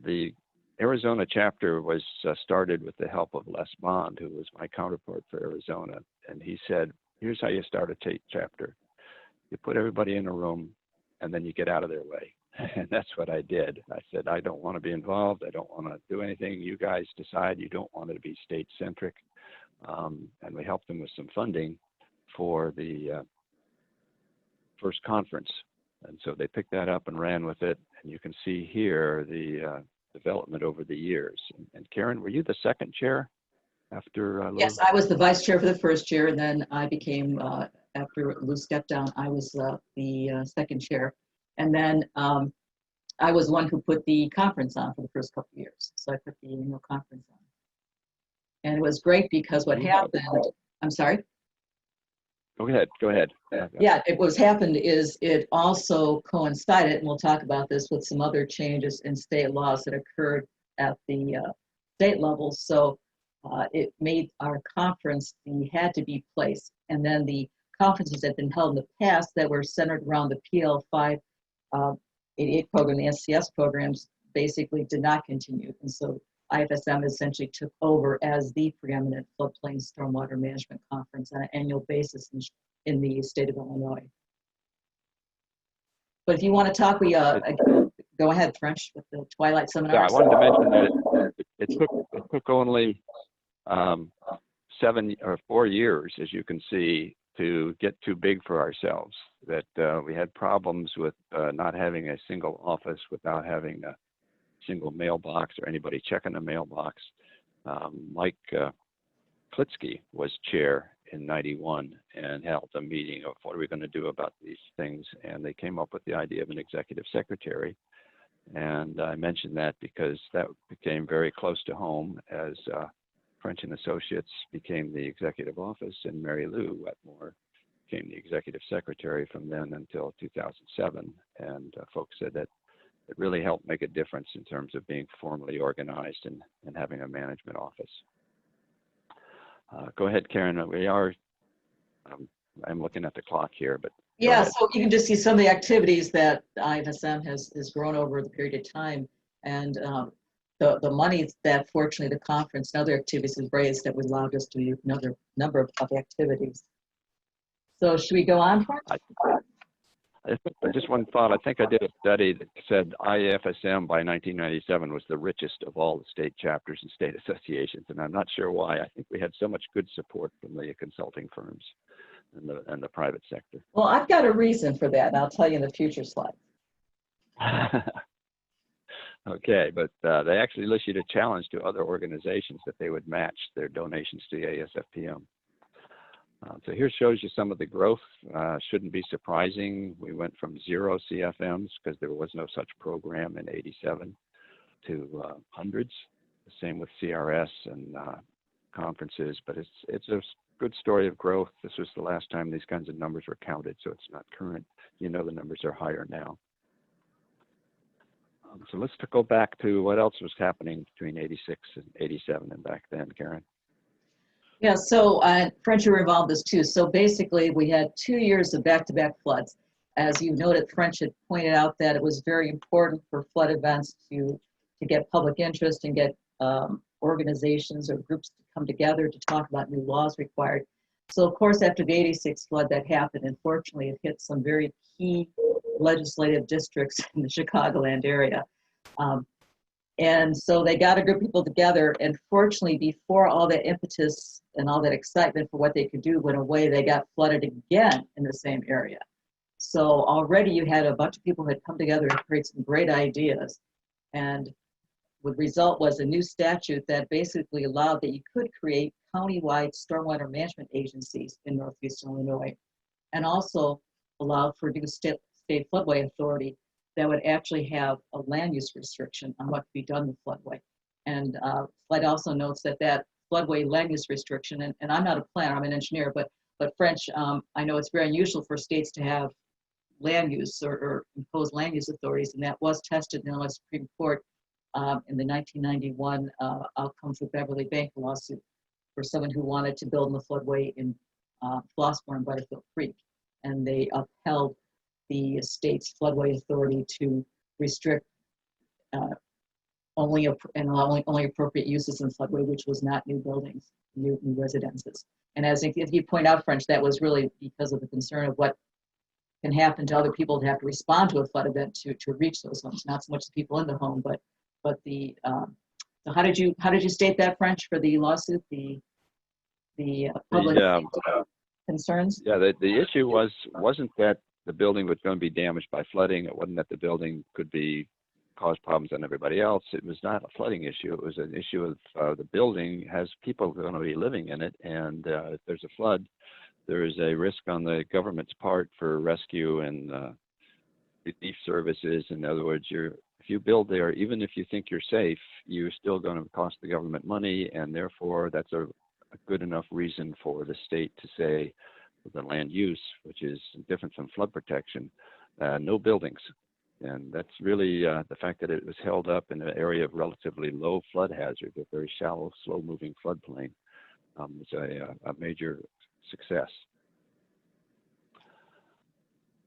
The Arizona chapter was started with the help of Les Bond, who was my counterpart for Arizona. And he said, here's how you start a state chapter. You put everybody in a room, and then you get out of their way. And that's what I did. I said, I don't want to be involved. I don't want to do anything. You guys decide you don't want it to be state-centric. And we helped them with some funding for the first conference. And so they picked that up and ran with it. And you can see here the development over the years. And Karen, were you the second chair after Lou? Yes, I was the vice chair for the first year, and then I became, after Lou stepped down, I was the second chair. And then I was one who put the conference on for the first couple of years. So I put the annual conference on. And it was great because what happened, I'm sorry? Go ahead. Yeah, happened is it also coincided, and we'll talk about this, with some other changes in state laws that occurred at the state level. So it made our conference had to be placed. And then the conferences that had been held in the past that were centered around the PL 588 program, the SCS programs, basically did not continue. And so IAFSM essentially took over as the preeminent floodplain stormwater management conference on an annual basis in the state of Illinois. But if you want to talk, we go ahead, French, with the Twilight seminars. Yeah, I wanted to mention that it took only 7 or 4 years, as you can see, to get too big for ourselves. That we had problems with not having a single office, without having a single mailbox or anybody checking the mailbox. Mike Klitsky was chair in '91 and held a meeting of what are we going to do about these things, and they came up with the idea of an executive secretary. And I mentioned that because that became very close to home as French and Associates became the executive office, and Mary Lou Wetmore became the executive secretary from then until 2007. And folks said that it really helped make a difference in terms of being formally organized and having a management office. Go ahead, Karen. We are, I'm looking at the clock here, but yeah, so you can just see some of the activities that IAFSM has grown over the period of time. And the money that fortunately the conference and other activities has raised that would allow us to do another number of activities. So should we go on, Frank? Just one thought. I think I did a study that said IAFSM by 1997 was the richest of all the state chapters and state associations, and I'm not sure why. I think we had so much good support from the consulting firms and the private sector. Well, I've got a reason for that, and I'll tell you in the future slide. Okay, but they actually issued a challenge to other organizations that they would match their donations to the ASFPM. So here shows you some of the growth. Shouldn't be surprising. We went from 0 CFMs, because there was no such program in '87, to hundreds. The same with CRS and conferences, but it's a good story of growth. This was the last time these kinds of numbers were counted, so it's not current. You know the numbers are higher now. So let's go back to what else was happening between '86 and '87 and back then, Karen. Yeah, so French, you were involved in this too. So basically, we had 2 years of back-to-back floods. As you noted, French had pointed out that it was very important for flood events to get public interest and get organizations or groups to come together to talk about new laws required. So of course, after the '86 flood that happened, unfortunately, it hit some very key legislative districts in the Chicagoland area. And so they got a group of people together, and fortunately, before all that impetus and all that excitement for what they could do went away, they got flooded again in the same area. So already you had a bunch of people who had come together to create some great ideas. And the result was a new statute that basically allowed that you could create countywide stormwater management agencies in Northeastern Illinois, and also allowed for new state floodway authority that would actually have a land use restriction on what could be done in the floodway. And slide also notes that floodway land use restriction, and I'm not a planner, I'm an engineer, but French, I know it's very unusual for states to have land use or impose land use authorities, and that was tested in the Illinois Supreme Court in the 1991 outcomes of Beverly Bank lawsuit for someone who wanted to build in the floodway in Flossmoor and Butterfield Creek. And they upheld the state's floodway authority to restrict only appropriate uses in floodway, which was not new buildings, new residences. And as if you point out, French, that was really because of the concern of what can happen to other people to have to respond to a flood event to reach those homes, not so much the people in the home, but the so how did you state that, French, for the lawsuit, the public concerns? Yeah, the issue wasn't that the building was going to be damaged by flooding. It wasn't that the building could be cause problems on everybody else. It was not a flooding issue. It was an issue of the building has people going to be living in it, and if there's a flood, there is a risk on the government's part for rescue and relief services. In other words, if you build there, even if you think you're safe, you're still going to cost the government money, and therefore that's a good enough reason for the state to say the land use, which is different from flood protection, no buildings. And that's really the fact that it was held up in an area of relatively low flood hazard, a very shallow, slow-moving floodplain, is a major success.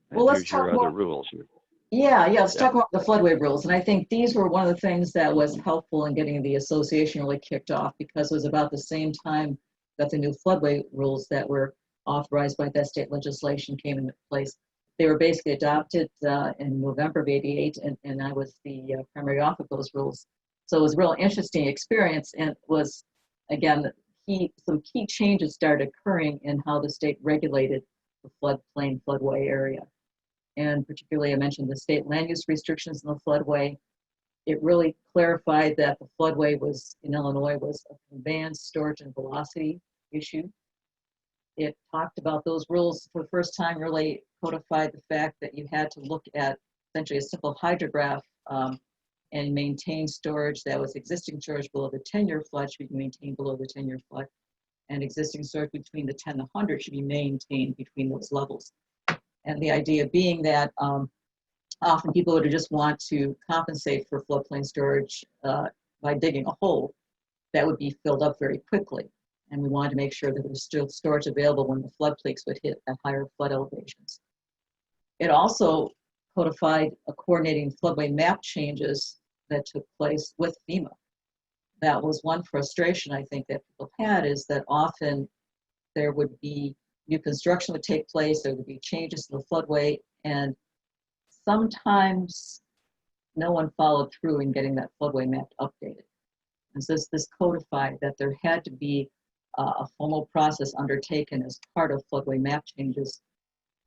And Well, let's here's your talk other more. rules. Yeah, let's talk about the floodway rules. And I think these were one of the things that was helpful in getting the association really kicked off, because it was about the same time that the new floodway rules that were authorized by that state legislation came into place. They were basically adopted in November of '88, and I was the primary author of those rules. So it was a real interesting experience, and it was, again, some key changes started occurring in how the state regulated the floodplain, floodway area. And particularly I mentioned the state land use restrictions in the floodway. It really clarified that the floodway in Illinois was a conveyance, storage, and velocity issue. It talked about those rules for the first time, really codified the fact that you had to look at essentially a simple hydrograph and maintain storage that was existing storage below the 10-year flood should be maintained below the 10-year flood, and existing storage between the 10 and 100 should be maintained between those levels. And the idea being that often people would just want to compensate for floodplain storage by digging a hole that would be filled up very quickly. And we wanted to make sure that there was still storage available when the flood peaks would hit at higher flood elevations. It also codified a coordinating floodway map changes that took place with FEMA. That was one frustration I think that people had, is that often there would be new construction would take place, there would be changes in the floodway, and sometimes no one followed through in getting that floodway map updated. And so this codified that there had to be a formal process undertaken as part of floodway map changes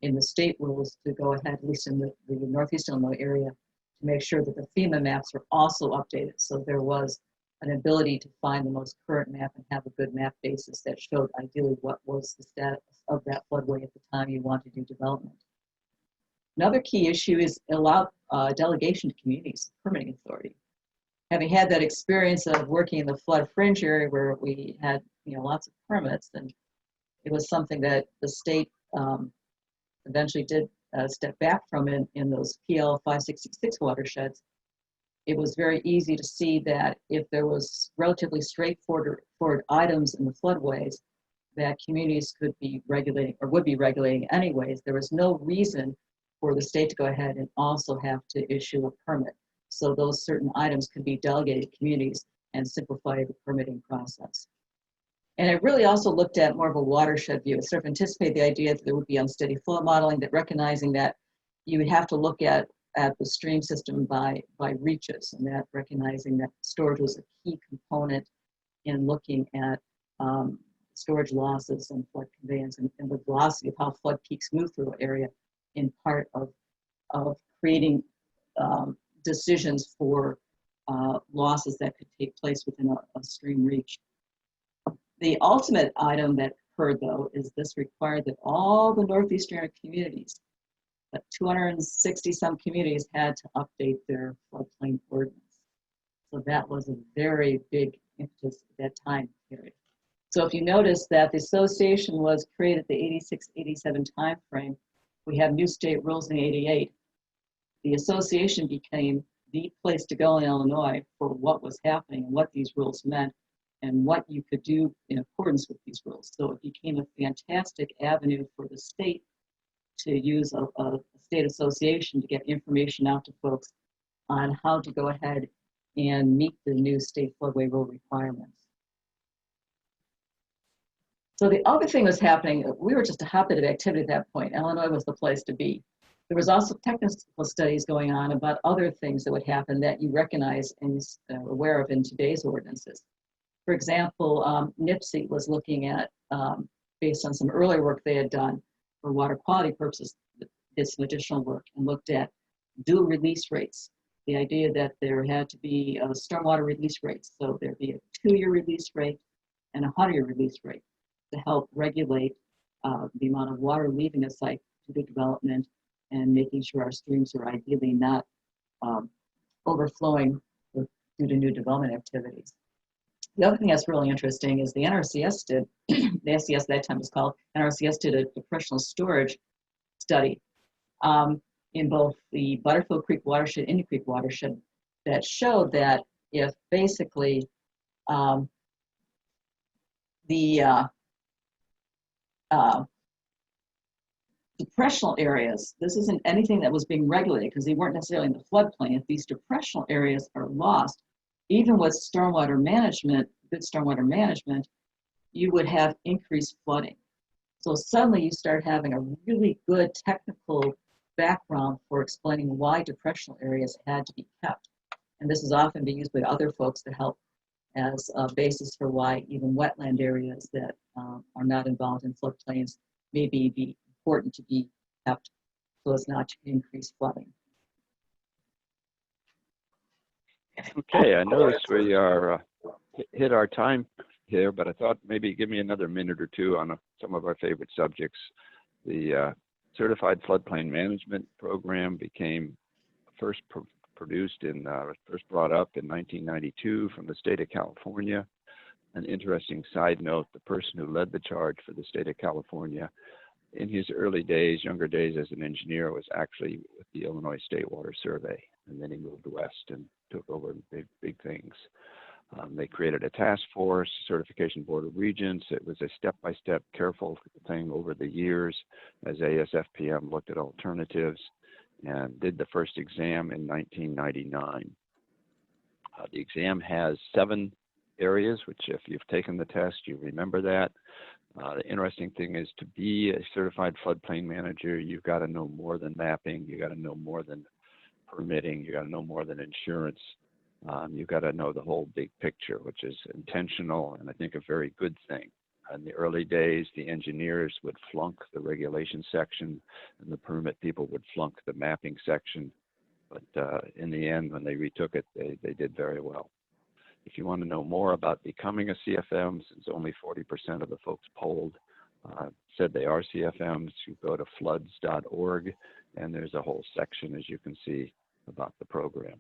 in the state rules to go ahead, at least in the Northeast Illinois area, to make sure that the FEMA maps were also updated. So there was an ability to find the most current map and have a good map basis that showed ideally what was the status of that floodway at the time you want to do development. Another key issue is allow delegation to communities, permitting authority. Having had that experience of working in the flood fringe area where we had lots of permits, and it was something that the state eventually did step back from in those PL 566 watersheds. It was very easy to see that if there was relatively straightforward items in the floodways that communities could be regulating or would be regulating anyways, there was no reason for the state to go ahead and also have to issue a permit. So those certain items could be delegated to communities and simplify the permitting process. And it really also looked at more of a watershed view. It sort of anticipated the idea that there would be unsteady flow modeling, that recognizing that you would have to look at the stream system by reaches, and that recognizing that storage was a key component in looking at storage losses and flood conveyance and the velocity of how flood peaks move through an area in part of creating decisions for losses that could take place within a stream reach. The ultimate item that occurred, though, is this required that all the northeastern communities, 260 some communities, had to update their floodplain ordinance. So that was a very big impetus at that time period. So if you notice that the association was created the 86, 87 timeframe, we have new state rules in 88. The association became the place to go in Illinois for what was happening and what these rules meant and what you could do in accordance with these rules. So it became a fantastic avenue for the state to use a state association to get information out to folks on how to go ahead and meet the new state floodway rule requirements. So the other thing was happening, we were just a hotbed of activity at that point. Illinois was the place to be. There was also technical studies going on about other things that would happen that you recognize and are aware of in today's ordinances. For example, NIPSI was looking at, based on some earlier work they had done for water quality purposes, did some additional work and looked at dual release rates. The idea that there had to be stormwater release rates. So there'd be a 2-year release rate and a 100-year release rate to help regulate the amount of water leaving a site due to development and making sure our streams are ideally not overflowing due to new development activities. The other thing that's really interesting is the NRCS did, the SCS at that time was called, NRCS did a depressional storage study in both the Butterfield Creek watershed and Indian Creek watershed that showed that if basically depressional areas, this isn't anything that was being regulated because they weren't necessarily in the floodplain. If these depressional areas are lost, even with stormwater management, good stormwater management, you would have increased flooding. So suddenly you start having a really good technical background for explaining why depressional areas had to be kept. And this is often being used by other folks to help as a basis for why even wetland areas that are not involved in floodplains may be important to be kept so as not to increase flooding. Okay, I noticed we are hit our time here, but I thought maybe give me another minute or two on some of our favorite subjects. The Certified Floodplain Management Program became first produced in, first brought up in 1992 from the state of California. An interesting side note, the person who led the charge for the state of California in his early days, younger days as an engineer, was actually with the Illinois State Water Survey. And then he moved west and took over big things. They created a task force, Certification Board of Regents. It was a step-by-step careful thing over the years as ASFPM looked at alternatives and did the first exam in 1999. The exam has 7 areas, which if you've taken the test, you remember that. The interesting thing is to be a certified floodplain manager, you've got to know more than mapping, you got to know more than permitting, you got to know more than insurance. You've got to know the whole big picture, which is intentional and I think a very good thing. In the early days, the engineers would flunk the regulation section and the permit people would flunk the mapping section. But in the end, when they retook it, they did very well. If you want to know more about becoming a CFM, since only 40% of the folks polled said they are CFMs, you go to floods.org and there's a whole section, as you can see, about the program.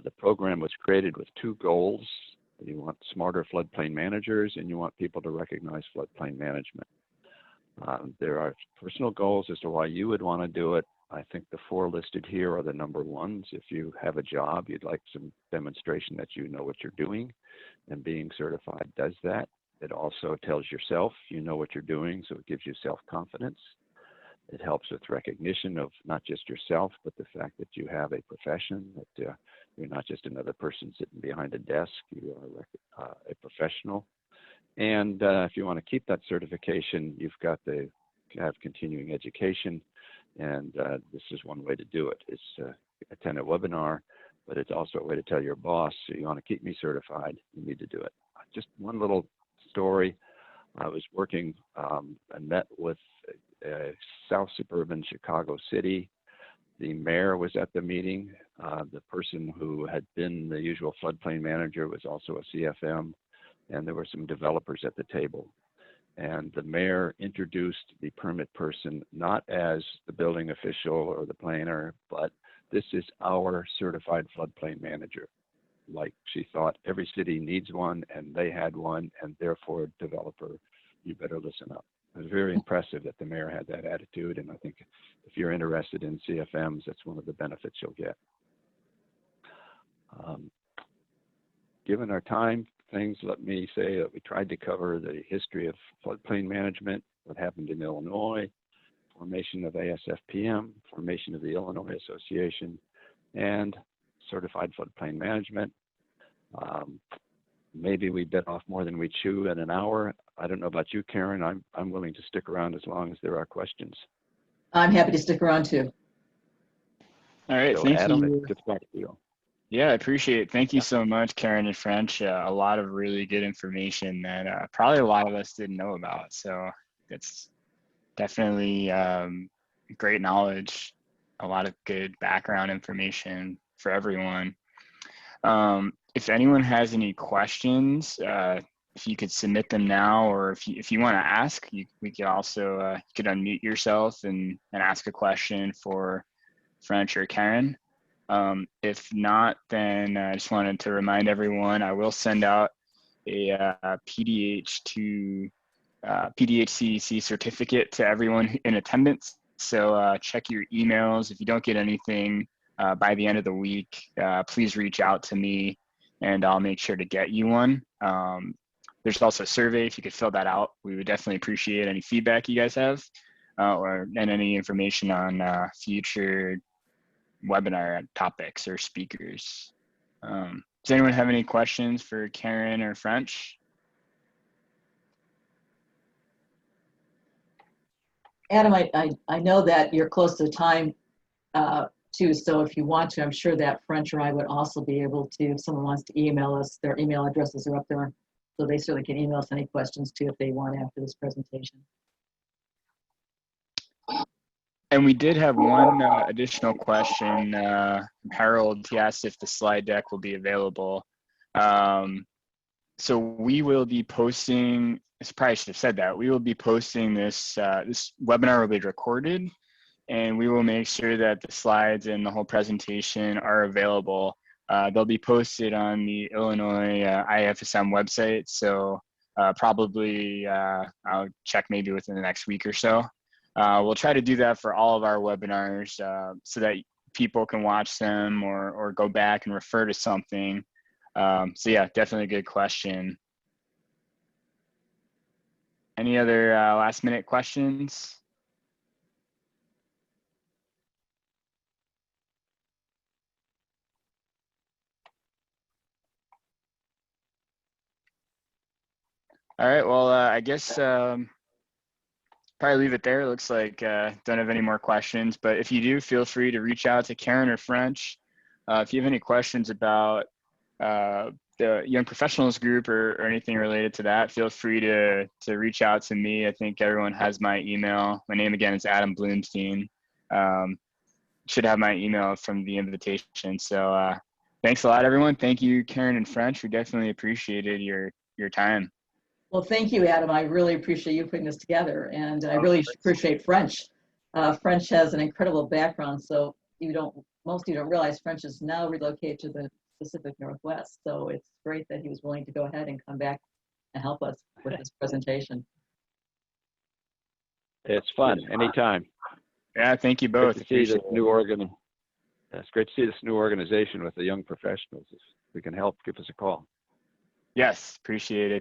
The program was created with 2 goals. You want smarter floodplain managers and you want people to recognize floodplain management. There are personal goals as to why you would want to do it. I think the 4 listed here are the number ones. If you have a job, you'd like some demonstration that you know what you're doing, and being certified does that. It also tells yourself you know what you're doing, so it gives you self-confidence. It helps with recognition of not just yourself, but the fact that you have a profession, that you're not just another person sitting behind a desk, you are a professional. And if you want to keep that certification, you've got to have continuing education. And this is one way to do it. It's attend a webinar, but it's also a way to tell your boss, so you want to keep me certified, you need to do it. Just one little story. I was working and met with South Suburban Chicago City. The mayor was at the meeting. The person who had been the usual floodplain manager was also a CFM, and there were some developers at the table. And the mayor introduced the permit person not as the building official or the planner, but this is our certified floodplain manager. Like she thought every city needs one and they had one, and therefore developer, you better listen up. It was very impressive that the mayor had that attitude, and I think if you're interested in CFMs, that's one of the benefits you'll get. Given our time, let me say that we tried to cover the history of floodplain management, what happened in Illinois, formation of ASFPM, formation of the Illinois Association, and certified floodplain management. Maybe we bit off more than we chew in an hour. I don't know about you, Karen. I'm willing to stick around as long as there are questions. I'm happy to stick around too. All right, So thank Adam, you. it gets back to you. Yeah, I appreciate it. Thank you so much, Karen and French. A lot of really good information that probably a lot of us didn't know about. So it's definitely great knowledge, a lot of good background information for everyone. If anyone has any questions, if you could submit them now, or if you want to ask, we could also you could unmute yourself and ask a question for French or Karen. If not, then I just wanted to remind everyone I will send out a PDHCC certificate to everyone in attendance. So check your emails. If you don't get anything by the end of the week, please reach out to me and I'll make sure to get you one. There's also a survey. If you could fill that out, we would definitely appreciate any feedback you guys have and any information on future webinar topics or speakers. Does anyone have any questions for Karen or French? Adam, I know that you're close to time too, so if you want to, I'm sure that French or I would also be able to, if someone wants to email us, their email addresses are up there, so they certainly can email us any questions too if they want after this presentation. And we did have one additional question. Harold, he asked if the slide deck will be available. So we will be posting, I probably should have said that, we will be posting this, this webinar will be recorded, and we will make sure that the slides and the whole presentation are available. They'll be posted on the Illinois IAFSM website, so probably I'll check maybe within the next week or so. We'll try to do that for all of our webinars so that people can watch them or go back and refer to something. So yeah, definitely a good question. Any other last minute questions? All right, well, I guess probably leave it there. It looks like don't have any more questions, but if you do, feel free to reach out to Karen or French. If you have any questions about the Young Professionals group or anything related to that, feel free to reach out to me. I think everyone has my email. My name again is Adam Bloomstein. Should have my email from the invitation. So thanks a lot, everyone. Thank you, Karen and French. We definitely appreciated your time. Well, thank you, Adam. I really appreciate you putting this together, and I really appreciate French. French has an incredible background, so most of you don't realize French is now relocated to the Pacific Northwest. So it's great that he was willing to go ahead and come back and help us with this presentation. It's fun anytime. Yeah, thank you both. Great to see this new it's great to see this new organization with the young professionals. If we can help, give us a call. Yes, appreciate it.